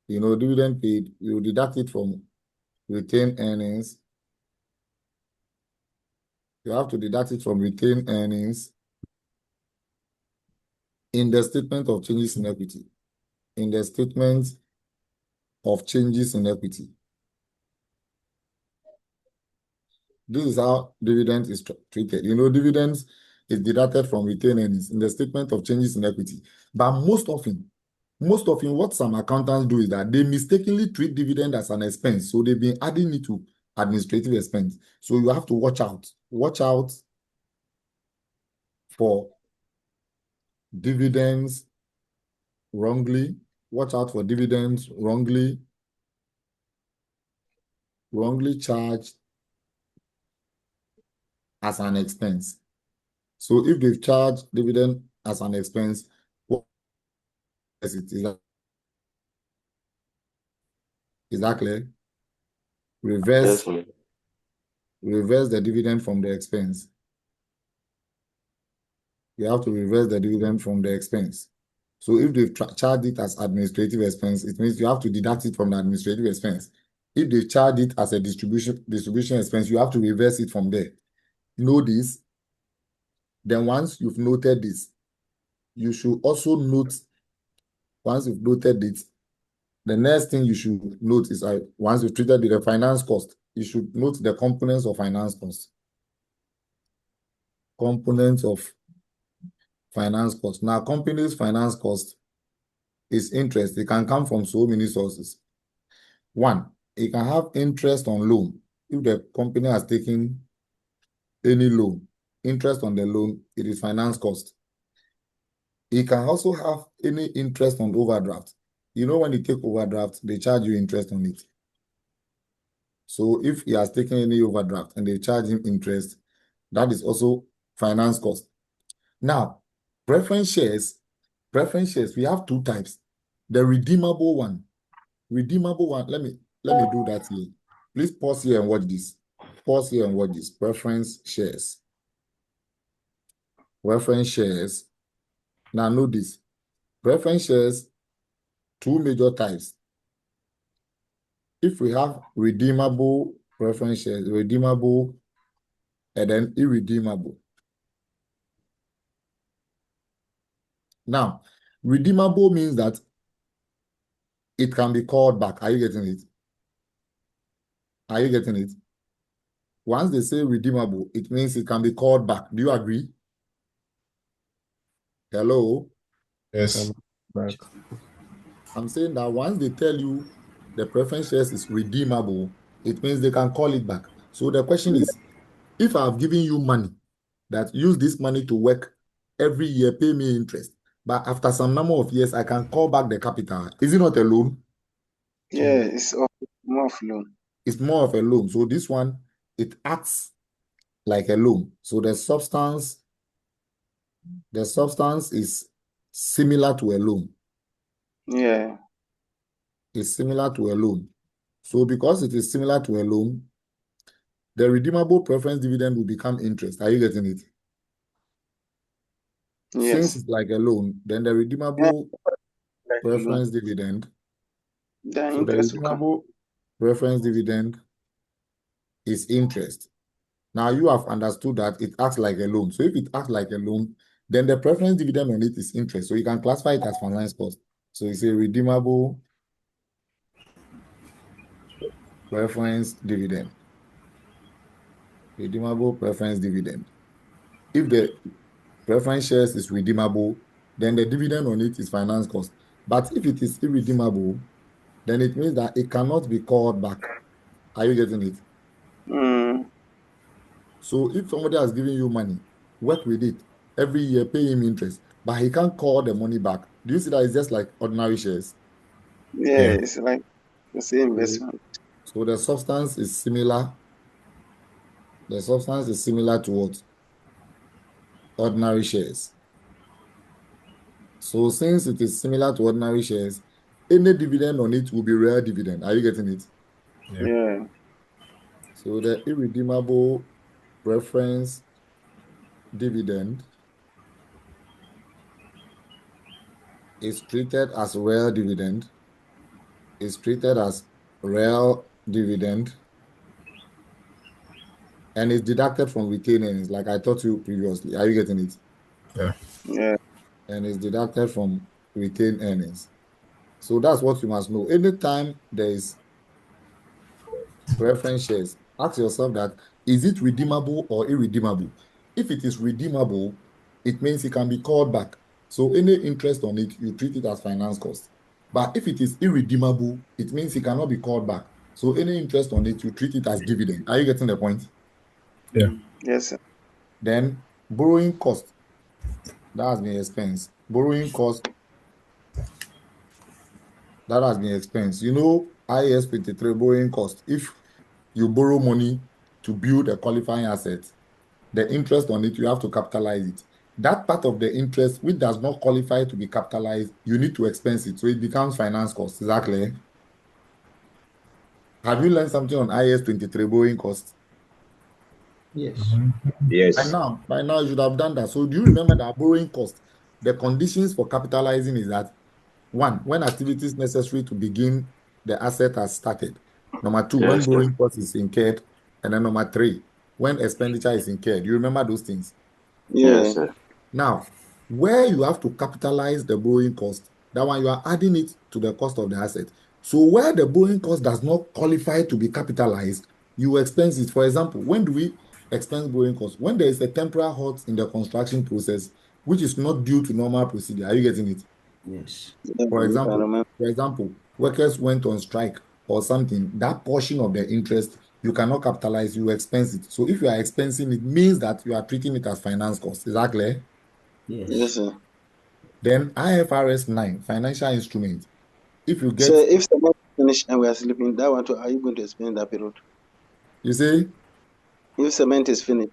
B: You know, dividend paid, you deduct it from retained earnings. You have to deduct it from retained earnings in the statement of changes in equity. In the statement of changes in equity. This is how dividend is treated. You know, dividends is deducted from retained earnings in the statement of changes in equity. But most often, what some accountants do is that they mistakenly treat dividend as an expense. So they've been adding it to administrative expense. So you have to watch out. Watch out for dividends wrongly. Watch out for dividends wrongly charged as an expense. So if they've charged dividend as an expense, what is it? Is that clear? Reverse the dividend from the expense. You have to reverse the dividend from the expense. So if they've charged it as administrative expense, it means you have to deduct it from the administrative expense. If they charge it as a distribution expense, you have to reverse it from there. Know this. Then once you've noted this, you should also note, once you've noted it, the next thing you should note is once you've treated the finance cost, you should note the components of finance cost. Components of finance cost. Now, company's finance cost is interest. It can come from so many sources. One, it can have interest on loan. If the company has taken any loan, interest on the loan, it is finance cost. It can also have any interest on overdraft. You know, when you take overdraft, they charge you interest on it. So if he has taken any overdraft and they charge him interest, that is also finance cost. Now, preference shares, we have two types. The redeemable one, let me do that here. Please pause here and watch this. Pause here and watch this. Preference shares. Preference shares. Now note this. Preference shares, two major types. If we have redeemable preference shares, redeemable and then irredeemable. Now, redeemable means that it can be called back. Are you getting it? Are you getting it? Once they say redeemable, it means it can be called back. Do you agree? Hello?
D: Yes.
A: Back.
B: I'm saying that once they tell you the preference shares is redeemable, it means they can call it back. So the question is, if I've given you money, that use this money to work every year, pay me interest, but after some number of years, I can call back the capital. Is it not a loan?
H: Yeah, it's more of loan.
B: It's more of a loan. So this one, it acts like a loan. So the substance is similar to a loan.
H: Yeah.
B: It's similar to a loan. So because it is similar to a loan, the redeemable preference dividend will become interest. Are you getting it? Since
H: Yes.
B: it's like a loan, then the
H: Yeah,
B: redeemable
H: like a loan.
B: preference dividend.
H: The
B: So the
H: interest will come.
B: redeemable preference dividend is interest. Now you have understood that it acts like a loan. So if it acts like a loan, then the preference dividend on it is interest. So you can classify it as finance cost. So it's a redeemable preference dividend. Redeemable preference dividend. If the preference shares is redeemable, then the dividend on it is finance cost. But if it is irredeemable, then it means that it cannot be called back. Are you getting it?
H: Mm,
B: So if somebody has given you money, work with it every year, pay him interest, but he can't call the money back. Do you see that it's just like ordinary shares?
H: yeah,
D: Yeah.
H: it's like the same
B: So,
H: investment.
B: so the substance is similar. The substance is similar to what? Ordinary shares. So since it is similar to ordinary shares, any dividend on it will be real dividend. Are you getting it?
D: Yeah.
H: Yeah.
B: So the irredeemable preference dividend is treated as real dividend, is treated as real dividend, and is deducted from retained earnings, like I taught you previously. Are you getting it?
D: Yeah.
H: Yeah.
B: And is deducted from retained earnings. So that's what you must know. Anytime there is preference shares, ask yourself that, is it redeemable or irredeemable? If it is redeemable, it means it can be called back. So any interest on it, you treat it as finance cost. But if it is irredeemable, it means it cannot be called back. So any interest on it, you treat it as dividend. Are you getting the point?
D: Yeah.
H: Yes, sir.
B: Then borrowing cost, that has been expense. Borrowing cost, that has been expense. You know, IAS 23 borrowing cost. If you borrow money to build a qualifying asset, the interest on it, you have to capitalize it. That part of the interest which does not qualify to be capitalized, you need to expense it. So it becomes finance cost. Exactly. Have you learned something on IAS 23 borrowing cost?
C: Yes.
B: By
I: Yes.
B: now, by now you should have done that. So do you remember that borrowing cost? The conditions for capitalizing is that one, when activities necessary to begin the asset has started. Number two, when
I: Yes, sir.
B: borrowing cost is incurred. And then number three, when expenditure is incurred. You remember those things?
I: Yes,
H: Yeah.
I: sir.
B: Now, where you have to capitalize the borrowing cost, that one you are adding it to the cost of the asset. So where the borrowing cost does not qualify to be capitalized, you expense it. For example, when do we expense borrowing cost? When there is a temporary halt in the construction process, which is not due to normal procedure. Are you getting it?
C: Yes.
H: Yeah,
B: For
H: if I
B: example,
H: remember.
B: workers went on strike or something, that portion of the interest you cannot capitalize, you expense it. So if you are expensing it, means that you are treating it as finance cost. Is that clear?
C: Yes.
H: Yes, sir.
B: Then IFRS 9, financial instrument. If you
H: So
B: get,
H: if someone finish and we are sleeping, that one too, are you going to explain that period?
B: you say,
H: If cement is finished.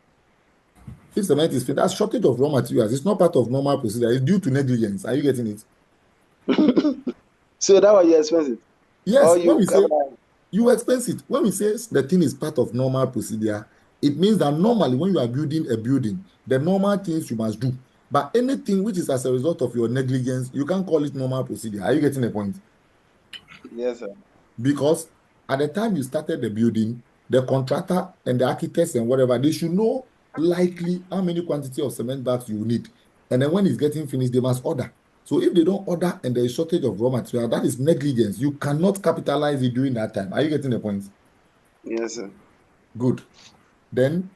B: if cement is finished, that's shortage of raw materials. It's not part of normal procedure. It's due to negligence. Are you getting it?
H: So that one you expense it. Or
B: Yes, when
H: you
B: we say,
H: capitalize.
B: You expense it. When we say the thing is part of normal procedure, it means that normally when you are building a building, the normal things you must do. But anything which is as a result of your negligence, you can't call it normal procedure. Are you getting the point?
H: Yes, sir.
B: Because at the time you started the building, the contractor and the architects and whatever, they should know likely how many quantity of cement bags you need. And then when it's getting finished, they must order. So if they don't order and there is shortage of raw material, that is negligence. You cannot capitalize it during that time. Are you getting the point?
H: Yes, sir.
B: Good. Then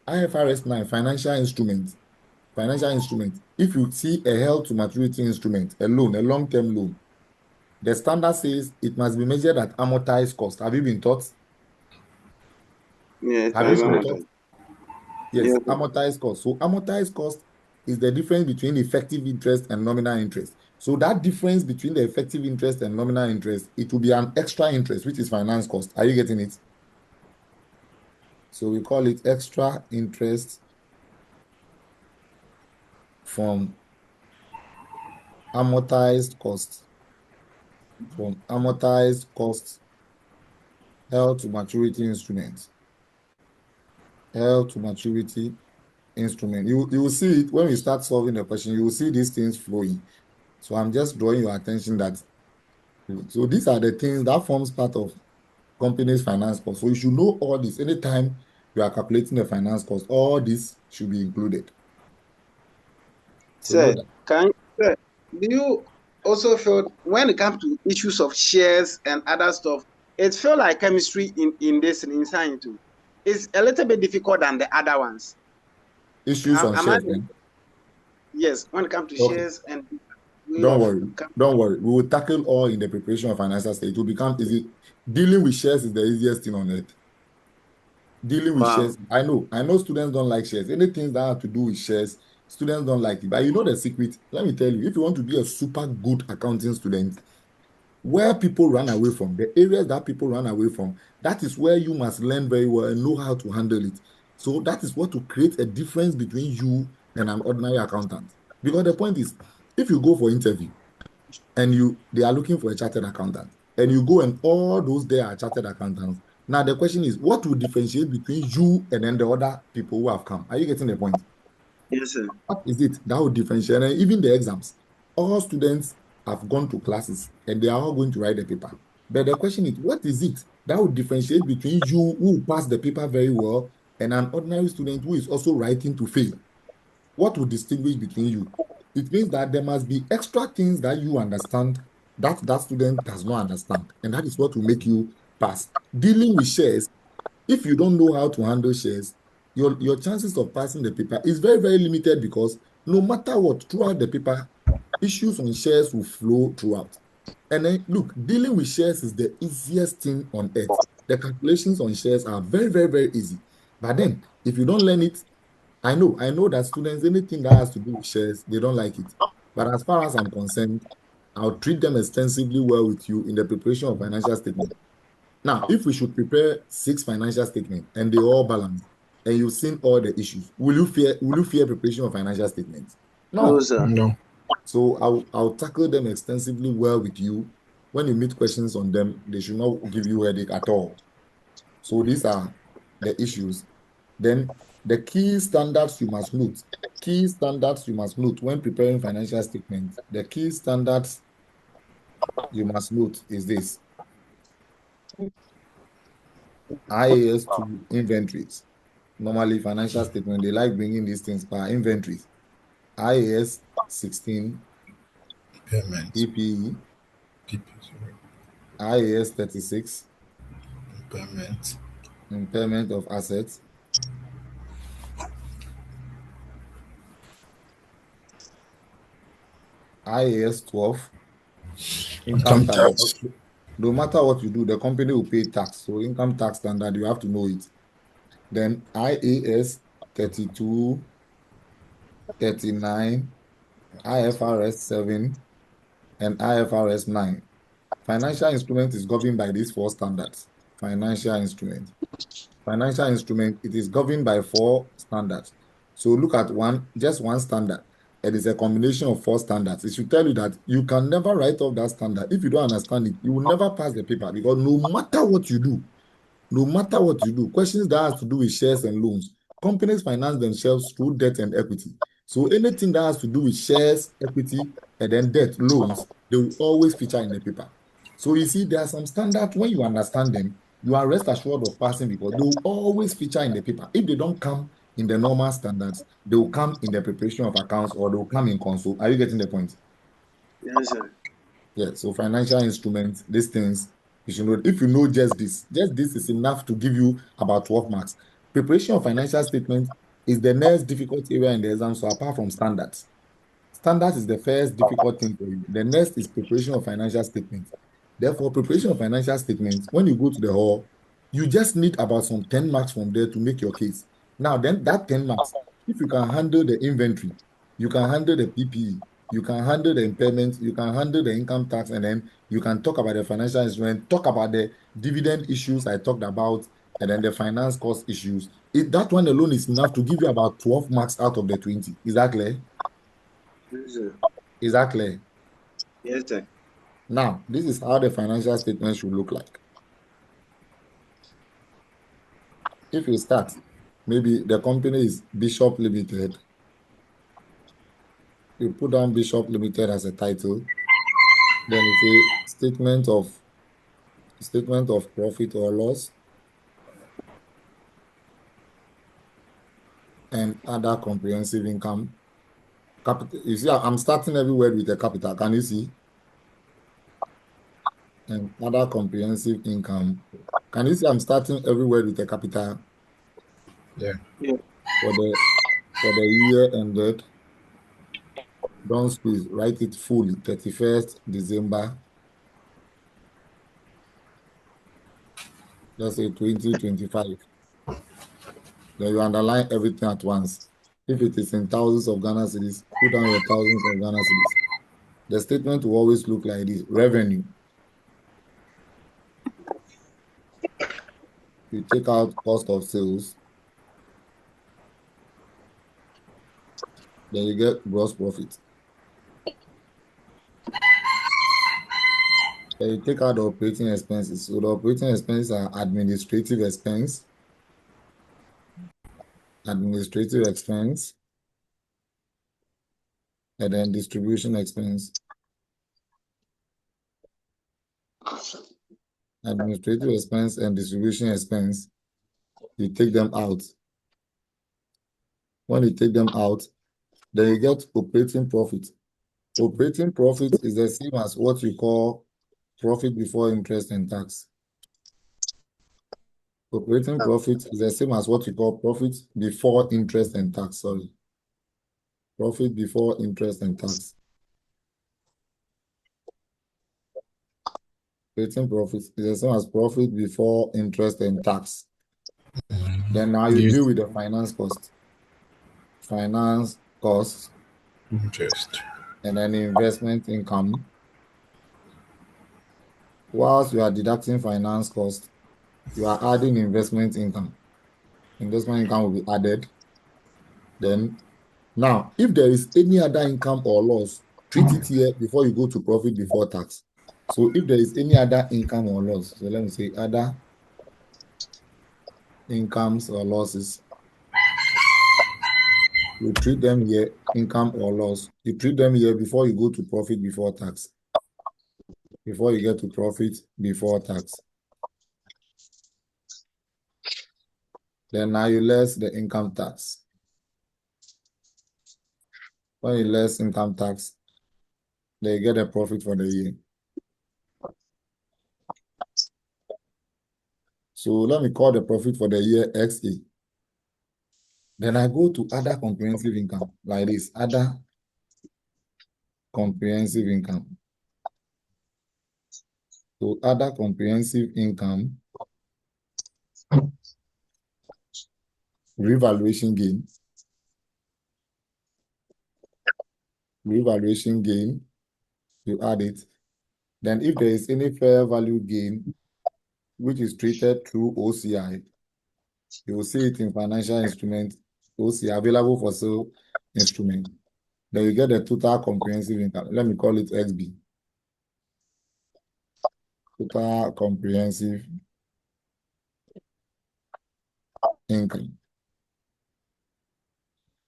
B: IFRS 9, financial instrument. Financial instrument. If you see a held to maturity instrument, a loan, a long-term loan, the standard says it must be measured at amortized cost. Have you been taught?
H: Yes,
B: Have
H: I
B: you been
H: remember.
B: taught?
H: Yes,
B: Yes,
H: sir.
B: amortized cost. So amortized cost is the difference between effective interest and nominal interest. So that difference between the effective interest and nominal interest, it will be an extra interest, which is finance cost. Are you getting it? So we call it extra interest from amortized cost. From amortized cost held to maturity instrument. Held to maturity instrument. You will see it when we start solving the question, you will see these things flowing. So I'm just drawing your attention that so these are the things that forms part of company's finance cost. So you should know all this. Anytime you are calculating the finance cost, all this should be included. So know
H: Sir,
B: that.
H: sir, do you also feel when it comes to issues of shares and other stuff, it feel like chemistry in this in science too. It's a little bit difficult than the other ones.
B: Issues on
H: Am I?
B: shares then.
H: Yes, when it comes to
B: Okay.
H: shares and way
B: Don't
H: of
B: worry. Don't worry. We will tackle all in the preparation of financial state. It will become easy. Dealing with shares is the easiest thing on earth. Dealing with
H: wow.
B: shares. I know students don't like shares. Anything that have to do with shares, students don't like it. But you know the secret. Let me tell you, if you want to be a super good accounting student, where people run away from, the areas that people run away from, that is where you must learn very well and know how to handle it. So that is what to create a difference between you and an ordinary accountant. Because the point is, if you go for interview and they are looking for a chartered accountant, and you go and all those there are chartered accountants. Now the question is, what will differentiate between you and then the other people who have come? Are you getting the point?
H: Yes, sir.
B: What is it that would differentiate? And even the exams, all students have gone to classes and they are all going to write the paper. But the question is, what is it that would differentiate between you who pass the paper very well and an ordinary student who is also writing to fail? What would distinguish between you? It means that there must be extra things that you understand that that student does not understand. And that is what will make you pass. Dealing with shares, if you don't know how to handle shares, your chances of passing the paper is very, very limited because no matter what, throughout the paper, issues on shares will flow throughout. And then look, dealing with shares is the easiest thing on earth. The calculations on shares are very, very, very easy. But then if you don't learn it, I know that students, anything that has to do with shares, they don't like it. But as far as I'm concerned, I'll treat them extensively well with you in the preparation of financial statement. Now, if we should prepare 6 financial statements and they all balance, and you've seen all the issues, will you fear preparation of financial statements?
H: No,
B: No.
H: sir.
D: No.
B: So I'll tackle them extensively well with you. When you meet questions on them, they should not give you headache at all. So these are the issues. Then the key standards you must note. Key standards you must note when preparing financial statements. The key standards you must note is this: IAS to inventories. Normally, financial statement, they like bringing these things by inventories. IAS 16,
D: Payment.
B: PPE,
D: PP.
B: IAS 36,
D: Payment.
B: impairment of assets, IAS 12, income
D: Income
B: tax.
D: tax.
B: No matter what you do, the company will pay tax. So income tax standard, you have to know it. Then IAS 32, 39, IFRS 7, and IFRS 9. Financial instrument is governed by these 4 standards. Financial instrument. Financial instrument, it is governed by 4 standards. So look at just one standard. It is a combination of 4 standards. It should tell you that you can never write off that standard. If you don't understand it, you will never pass the paper, because no matter what you do, questions that has to do with shares and loans, companies finance themselves through debt and equity. So anything that has to do with shares, equity, and then debt, loans, they will always feature in the paper. So you see, there are some standards, when you understand them, you are rest assured of passing, because they will always feature in the paper. If they don't come in the normal standards, they will come in the preparation of accounts, or they will come in console. Are you getting the point?
H: Yes, sir.
B: Yeah, so financial instruments, these things, you should know. If you know just this is enough to give you about 12 marks. Preparation of financial statement is the next difficult area in the exam. So apart from standards, standards is the first difficult thing for you. The next is preparation of financial statements. Therefore, preparation of financial statements, when you go to the hall, you just need about some 10 marks from there to make your case. Now, then that 10 marks, if you can handle the inventory, you can handle the PPE, you can handle the impairment, you can handle the income tax, and then you can talk about the financial instrument, talk about the dividend issues I talked about, and then the finance cost issues. That one alone is enough to give you about 12 marks out of the 20. Is that clear?
H: Yes, sir.
B: Is that clear?
H: Yes, sir.
B: Now, this is how the financial statement should look like. If you start, maybe the company is Bishop Limited, you put down Bishop Limited as a title, then you say statement of profit or loss and other comprehensive income. Capital. You see, I'm starting every word with a capital. Can you see? And other comprehensive income. Can you see I'm starting every word with a capital
D: Yeah.
H: Yeah.
B: for the year ended? Don't squeeze. Write it fully. 31st December. Let's say 2025. Then you underline everything at once. If it is in thousands of Ghana cedis, put down your thousands of Ghana cedis. The statement will always look like this. Revenue. You take out cost of sales. Then you get gross profit. Then you take out the operating expenses. So the operating expenses are administrative expense, and then distribution expense. Administrative expense and distribution expense, you take them out. When you take them out, then you get operating profit. Operating profit is the same as what you call profit before interest and tax. Operating profit is the same as what you call profit before interest and tax. Sorry. Profit before interest and tax. Operating profit is the same as profit before interest and tax. Then now you deal with the finance cost. Finance costs
D: Interest.
B: and then investment income. Whilst you are deducting finance cost, you are adding investment income. Investment income will be added. Then now, if there is any other income or loss, treat it here before you go to profit before tax. So if there is any other income or loss, so let me say other incomes or losses, you treat them here, income or loss, you treat them here before you go to profit before tax. Before you get to profit before tax. Then now you less the income tax. When you less income tax, they get a profit for the year. So let me call the profit for the year XA. Then I go to other comprehensive income, like this, other comprehensive income. So other comprehensive income, revaluation gain, you add it. Then if there is any fair value gain, which is treated through OCI, you will see it in financial instrument, OCI, available for sale instrument. Then you get the total comprehensive income. Let me call it XB. Total comprehensive income.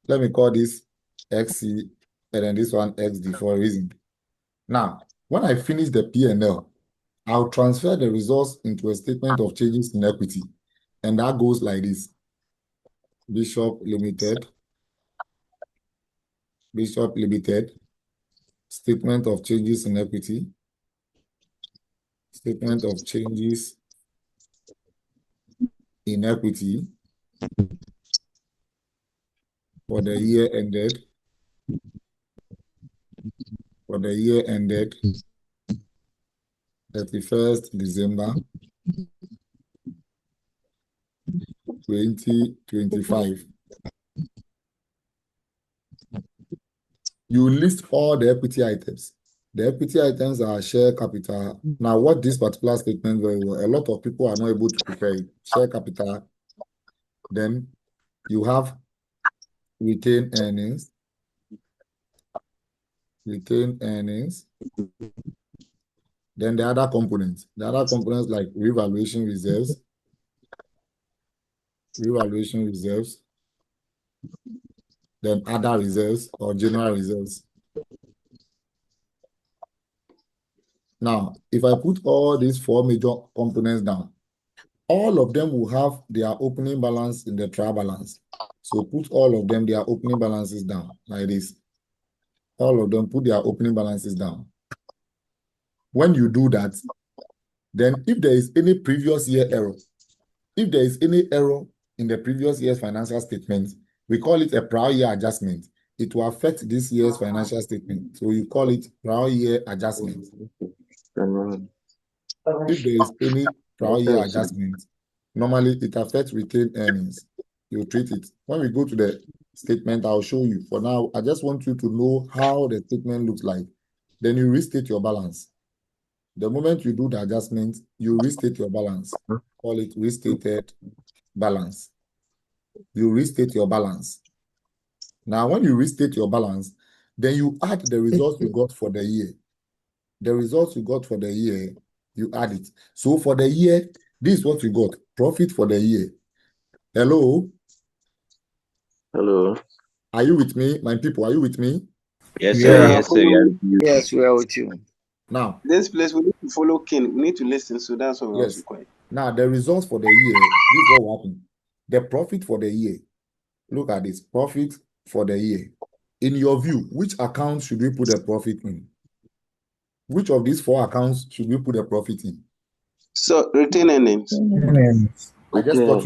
B: Let me call this XC and then this one XD for a reason. Now, when I finish the P&L, I'll transfer the results into a statement of changes in equity. And that goes like this. Bishop Limited, statement of changes in equity, statement of changes in equity for the year ended, 31st December 2025. You list all the equity items. The equity items are share capital. Now, what this particular statement very well, a lot of people are not able to prepare it. Share capital. Then you have retained earnings. Then the other components. The other components like revaluation reserves. Then other reserves or general reserves. Now, if I put all these four major components down, all of them will have their opening balance in the trial balance. So put all of them, their opening balances down like this. All of them put their opening balances down. When you do that, then if there is any previous year error, if there is any error in the previous year's financial statement, we call it a prior year adjustment. It will affect this year's financial statement. So you call it prior year adjustment. If there is any prior year adjustment, normally it affects retained earnings. You treat it. When we go to the statement, I'll show you. For now, I just want you to know how the statement looks like. Then you restate your balance. The moment you do the adjustment, you restate your balance. Call it restated balance. You restate your balance. Now, when you restate your balance, then you add the results you got for the year. The results you got for the year, you add it. So for the year, this is what you got. Profit for the year. Hello?
I: Hello.
B: Are you with me? My people, are you with me?
I: Yes,
H: So
I: sir.
H: we are
I: Yes, sir. We are
H: following
C: Yes, we are with you.
B: Now,
H: this place. We need to follow King. We need to listen. So that's what we
B: yes.
H: also require.
B: Now, the results for the year, this is what will happen. The profit for the year. Look at this. Profit for the year. In your view, which account should we put the profit in? Which of these four accounts should we put the profit in?
H: So retain earnings.
B: I just taught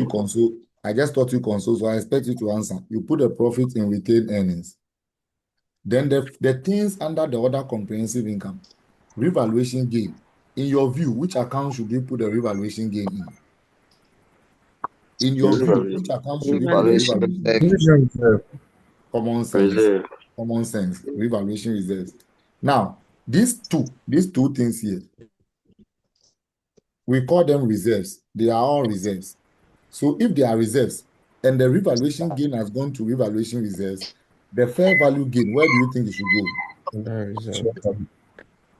B: you console, so I expect you to answer. You put the profit in retained earnings. Then the things under the other comprehensive income, revaluation gain. In your view, which account should we put the revaluation gain in? In your view, which account should we put the revaluation gain in? Common sense. Common sense. Revaluation reserves. Now, these two things here, we call them reserves. They are all reserves. So if they are reserves and the revaluation gain has gone to revaluation reserves, the fair value gain, where do you think it should go?
A: Other reserves.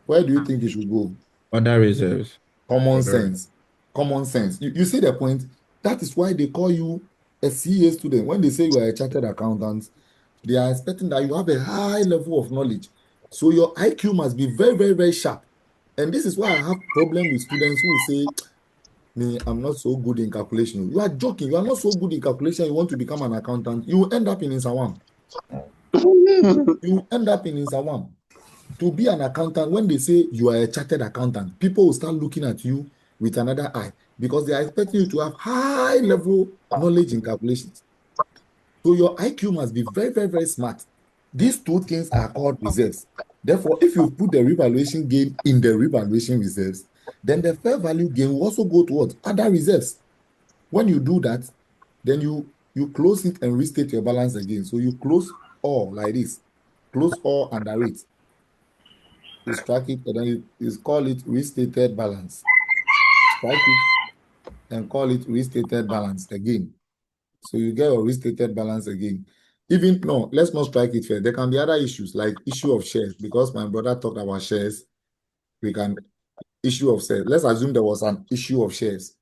B: Where do you think it should go?
A: Other reserves.
B: Common sense. Common sense. You see the point? That is why they call you a CA student. When they say you are a chartered accountant, they are expecting that you have a high level of knowledge. So your IQ must be very, very, very sharp. And this is why I have problem with students who say, me, I'm not so good in calculation. You are joking. You are not so good in calculation. You want to become an accountant. You will end up in Insawam. You will end up in Insawam. To be an accountant, when they say you are a chartered accountant, people will start looking at you with another eye because they are expecting you to have high level knowledge in calculations. So your IQ must be very, very, very smart. These two things are called reserves. Therefore, if you put the revaluation gain in the revaluation reserves, then the fair value gain will also go towards other reserves. When you do that, then you close it and restate your balance again. So you close all like this. Close all under it. You strike it and then you call it restated balance. Strike it and call it restated balance again. So you get your restated balance again. Even no, let's not strike it first. There can be other issues like issue of shares, because my brother talked about shares. We can issue of shares. Let's assume there was an issue of shares.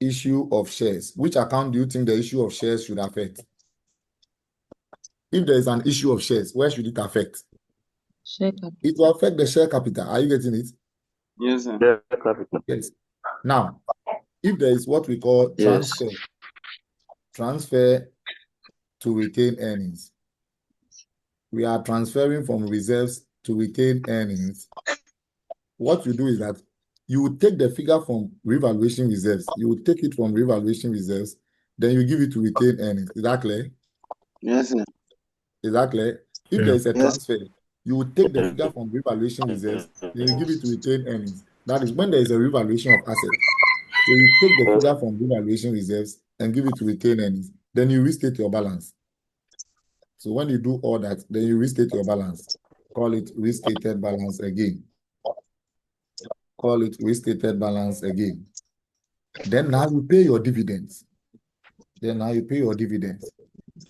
B: Issue of shares. Which account do you think the issue of shares should affect? If there is an issue of shares, where should it affect?
F: Share capital.
B: It will affect the share capital. Are you getting it?
H: Yes, sir.
E: Share capital.
B: Yes. Now, if there is what we call
E: Yes.
B: transfer to retain earnings, we are transferring from reserves to retain earnings. What you do is that you will take the figure from revaluation reserves. You will take it from revaluation reserves, then you give it to retain earnings. Is that clear?
H: Yes, sir.
B: Is that clear? If
D: Yeah.
B: there is a
H: Yes.
B: transfer, you will take the figure from revaluation reserves, then you give it to retain earnings. That is when there is a revaluation of assets. So you take the figure from revaluation reserves and give it to retain earnings. Then you restate your balance. So when you do all that, then you restate your balance. Call it restated balance again. Call it restated balance again. Then now you pay your dividends.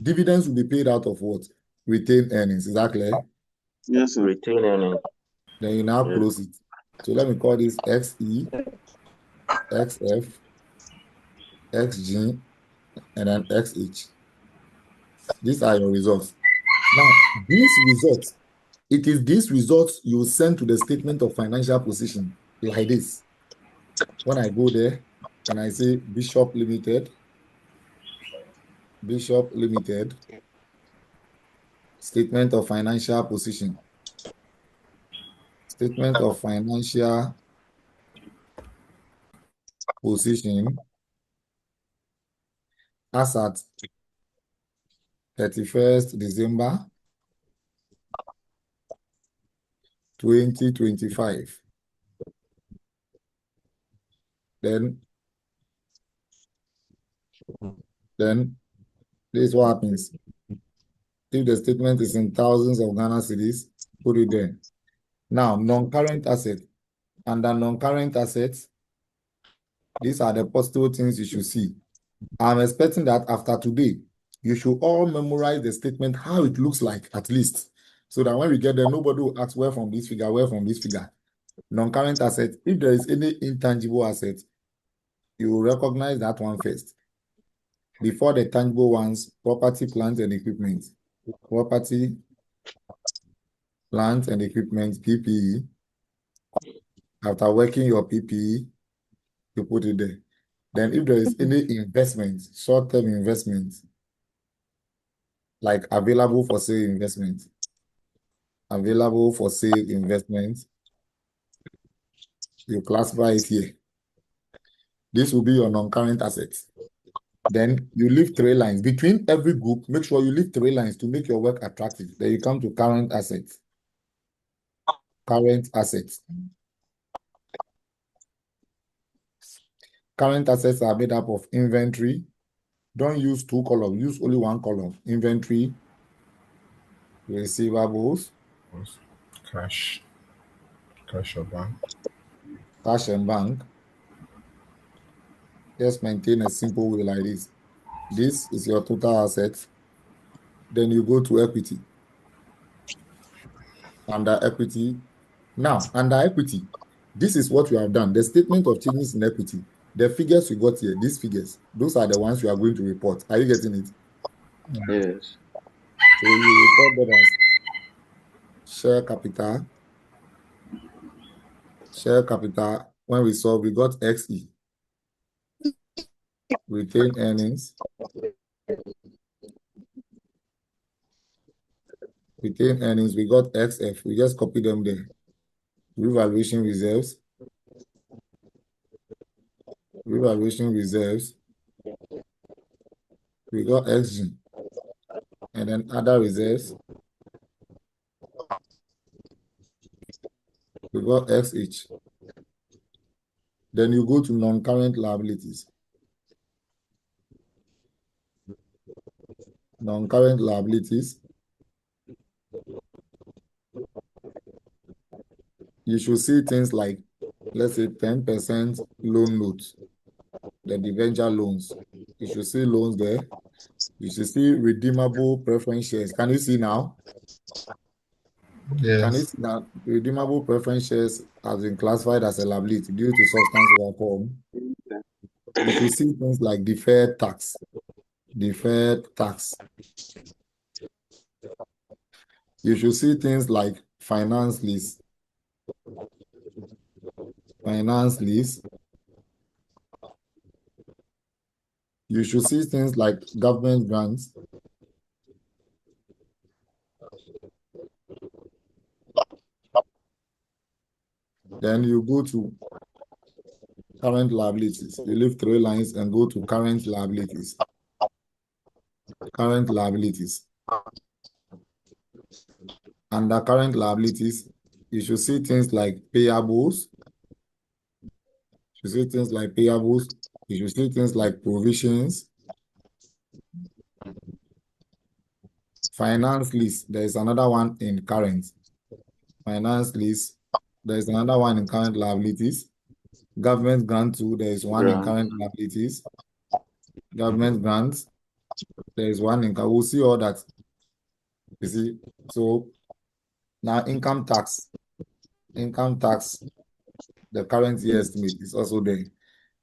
B: Dividends will be paid out of what? Retained earnings. Is that clear?
H: Yes, sir.
E: Retain earnings.
B: Then you now
E: Yes.
B: close it. So let me call this XE, XF, XG, and then XH. These are your results. Now, these results, it is these results you send to the statement of financial position like this. When I go there and I say Bishop Limited, statement of financial position, statement of financial position as at 31st December 2025. Then this is what happens. If the statement is in thousands of Ghana cedis, put it there. Now, non-current asset. Under non-current assets, these are the possible things you should see. I'm expecting that after today, you should all memorize the statement, how it looks like, at least. So that when we get there, nobody will ask where from this figure, where from this figure. Non-current asset, if there is any intangible asset, you will recognize that one first. Before the tangible ones, property, plant, and equipment. Property, plant, and equipment, PPE. After working your PPE, you put it there. Then if there is any investment, short-term investment, like available for sale investment, you classify it here. This will be your non-current assets. Then you leave 3 lines. Between every group, make sure you leave 3 lines to make your work attractive. Then you come to current assets. Current assets. Current assets are made up of inventory. Don't use 2 columns. Use only 1 column. Inventory, receivables,
D: Cash or bank.
B: cash and bank. Just maintain a simple way like this. This is your total assets. Then you go to equity. Under equity. Now, under equity, this is what you have done. The statement of changes in equity. The figures you got here, these figures, those are the ones you are going to report. Are you getting it?
E: Yes.
B: So you report that as share capital. Share capital. When we solve, we got XE. Retained earnings. Retained earnings, we got XF. We just copy them there. Revaluation reserves. Revaluation reserves. We got XG. And then other reserves. We got XH. Then you go to non-current liabilities. Non-current liabilities. You should see things like, let's say 10% loan notes, the debenture loans. You should see loans there. You should see redeemable preference shares. Can you see now? Can you
D: Yes.
B: see that redeemable preference shares has been classified as a liability due to substance over form? You should see things like deferred tax. Deferred tax. You should see things like finance lease. Finance lease. You should see things like government grants. Then you go to current liabilities. You leave 3 lines and go to current liabilities. Current liabilities. Under current liabilities, you should see things like payables. You should see things like payables. You should see things like provisions. Finance lease, there is another one in current. Finance lease, there is another one in current liabilities. Government grant too, there is one in current liabilities. Government grants, there is one in, we'll see all that. You see, so now income tax, the current year estimate is also there.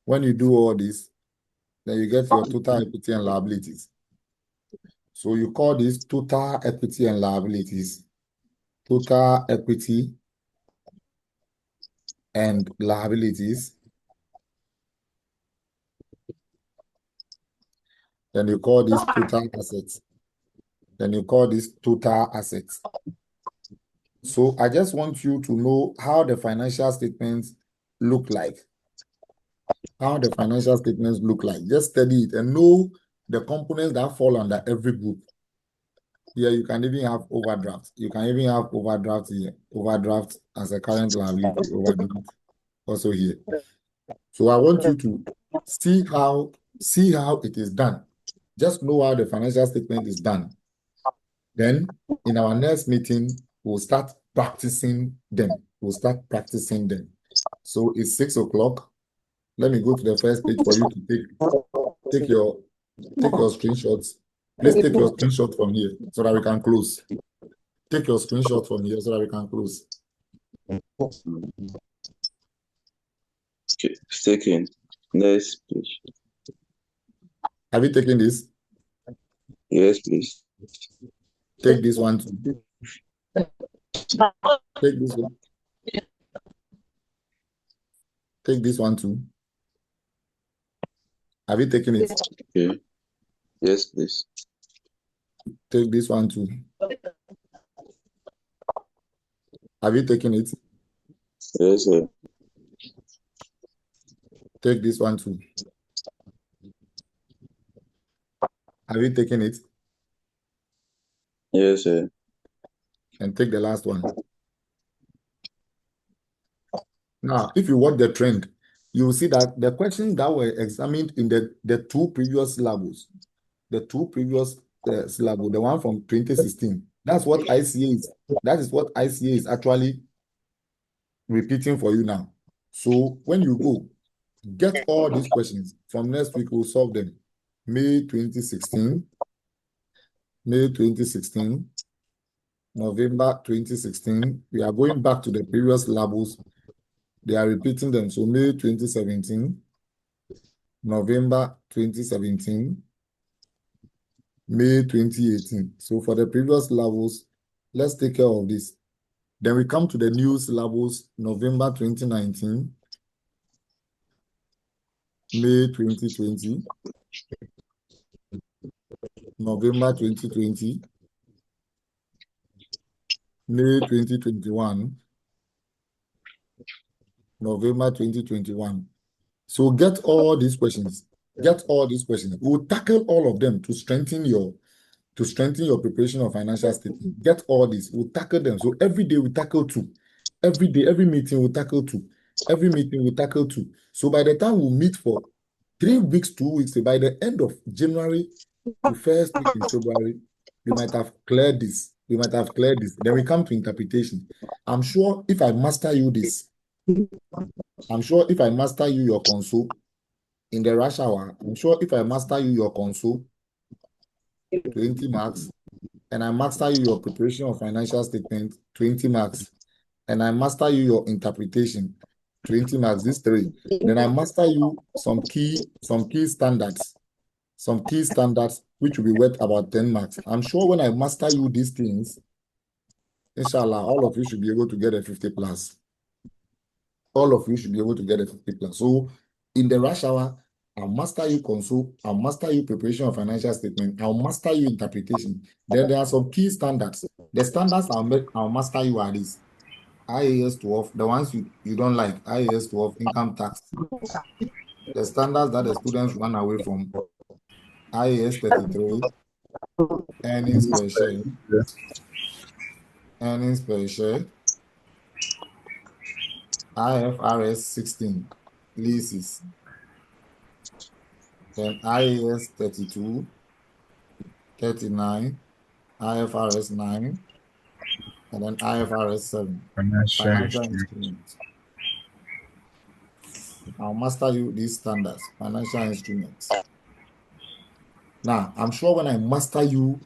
B: When you do all this, then you get your total equity and liabilities. So you call this total equity and liabilities. Total equity and liabilities. Then you call this total assets. Then you call this total assets. So I just want you to know how the financial statements look like. How the financial statements look like. Just study it and know the components that fall under every group. Here you can even have overdraft. You can even have overdraft here. Overdraft as a current liability. Overdraft also here. So I want you to see how it is done. Just know how the financial statement is done. Then in our next meeting, we'll start practicing them. So it's 6 o'clock. Let me go to the first page for you to take your screenshots. Please take your screenshot from here so that we can close. Take your screenshot from here so that we can close.
I: Okay, it's taken. Next page.
B: Have you taken this?
I: Yes, please.
B: Take this one too. Take this one. Take this one too. Have you taken it?
I: Okay. Yes, please.
B: Take this one too. Have you taken it?
I: Yes, sir.
B: Take this one too. Have you taken it?
I: Yes, sir.
B: And take the last one. Now, if you watch the trend, you will see that the questions that were examined in the two previous syllables, the one from 2016, that's what ICA is. That is what ICA is actually repeating for you now. So when you go, get all these questions. From next week, we'll solve them. May 2016, November 2016. We are going back to the previous syllables. They are repeating them. So May 2017, November 2017, May 2018. So for the previous levels, let's take care of this. Then we come to the new syllables, November 2019, May 2020, November 2020, May 2021, November 2021. So get all these questions. We'll tackle all of them to strengthen your preparation of financial statement. Get all this. We'll tackle them. So every day we tackle 2. Every day, every meeting we'll tackle 2. Every meeting we tackle 2. So by the time we meet for 3 weeks, 2 weeks, by the end of January to first week in February, we might have cleared this. Then we come to interpretation. I'm sure if I master you your console in the rush hour, I'm sure if I master you your console, 20 marks. And I master you your preparation of financial statement, 20 marks. And I master you your interpretation, 20 marks, these three. Then I master you some key standards, which will be worth about 10 marks. I'm sure when I master you these things, inshallah, all of you should be able to get a 50 plus. All of you should be able to get a 50 plus. So in the rush hour, I'll master you console, I'll master you preparation of financial statement, I'll master you interpretation. Then there are some key standards. The standards I'll master you are these. IAS 12, the ones you don't like, IAS 12, income tax. The standards that the students run away from, IAS 33, earnings per share, IFRS 16, leases, then IAS 32, 39, IFRS 9, and then IFRS 7,
D: Financial
B: financial
D: instrument.
B: instruments. I'll master you these standards, financial instruments. Now, I'm sure when I master you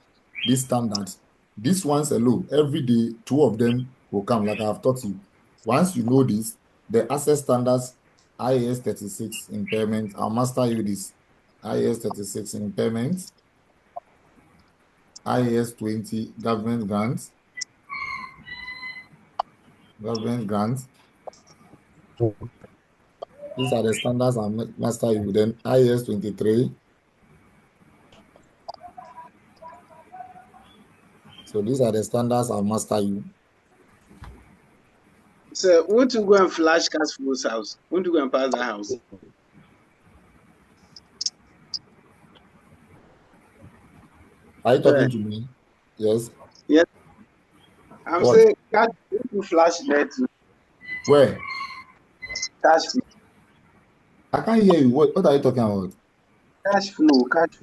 B: these standards, these ones alone, every day, two of them will come, like I've taught you. Once you know this, the asset standards, IAS 36 impairment, I'll master you this. IAS 36 impairment, IAS 20 government grants, These are the standards I'll master you. Then IAS 23. So these are the standards I'll master you.
H: So, won't you go and flash cash flow's house? Won't you go and pass the house?
B: Are you talking to me? Yes.
H: Yes. I'm
B: What?
H: saying, cash, won't you flash there too?
B: Where?
H: Cash flow.
B: I can't hear you. What are you talking about?
H: Cash flow.
B: Cash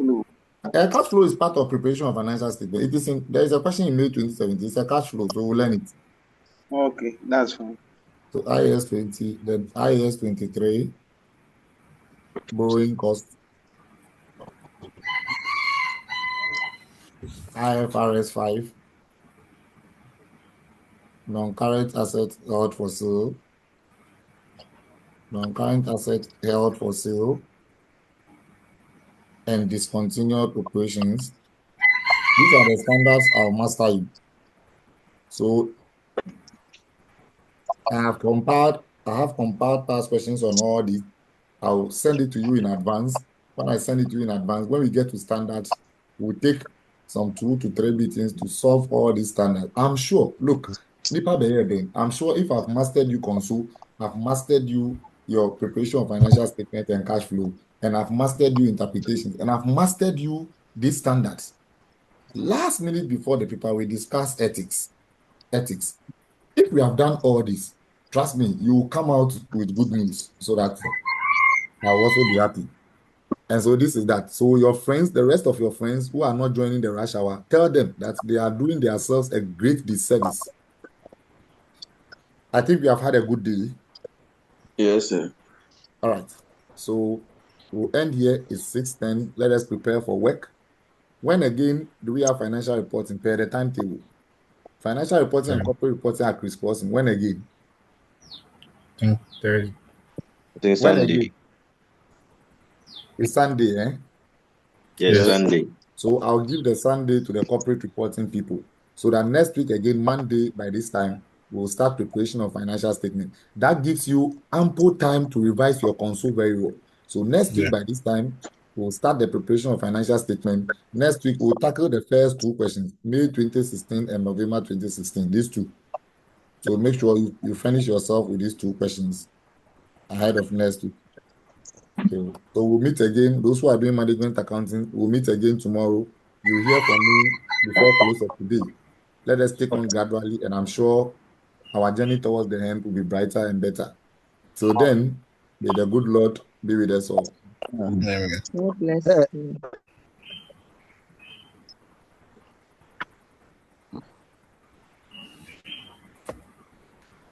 B: flow is part of preparation of financial statement. There is a question in May 2017. It's a cash flow, so we'll learn it.
H: Okay, that's fine.
B: So IAS 20, then IAS 23, borrowing cost, IFRS 5, non-current asset held for sale, and discontinued operations. These are the standards I'll master you. So I have compiled past questions on all these. I'll send it to you in advance. When I send it to you in advance, when we get to standards, we'll take some 2 to 3 meetings to solve all these standards. I'm sure, look, Nipa Beyebe, I'm sure if I've mastered you console, I've mastered you your preparation of financial statement and cash flow, and I've mastered you interpretations, and I've mastered you these standards. Last minute before the paper, we discuss ethics. If we have done all this, trust me, you will come out with good news so that I'll also be happy. And so this is that. So your friends, the rest of your friends who are not joining the rush hour, tell them that they are doing themselves a great disservice. I think we have had a good day.
I: Yes, sir.
B: All right. So we'll end here. It's 6:10. Let us prepare for work. When again do we have financial reporting per the timetable? Financial reporting and corporate reporting are crisscrossing. When again?
D: Thursday.
I: I think
B: When
I: Sunday.
B: again? It's Sunday, eh?
I: Yes, Sunday.
B: So I'll give the Sunday to the corporate reporting people. So that next week again, Monday, by this time, we'll start preparation of financial statement. That gives you ample time to revise your console very well. So next week, by this time, we'll start the preparation of financial statement. Next week, we'll tackle the first 2 questions, May 2016 and November 2016, these 2. So make sure you finish yourself with these 2 questions ahead of next week. Okay. So we'll meet again. Those who are doing management accounting, we'll meet again tomorrow. You'll hear from me before close of today. Let us take on gradually, and I'm sure our journey towards the end will be brighter and better. Till then, may the good Lord be with us all.
F: God bless you.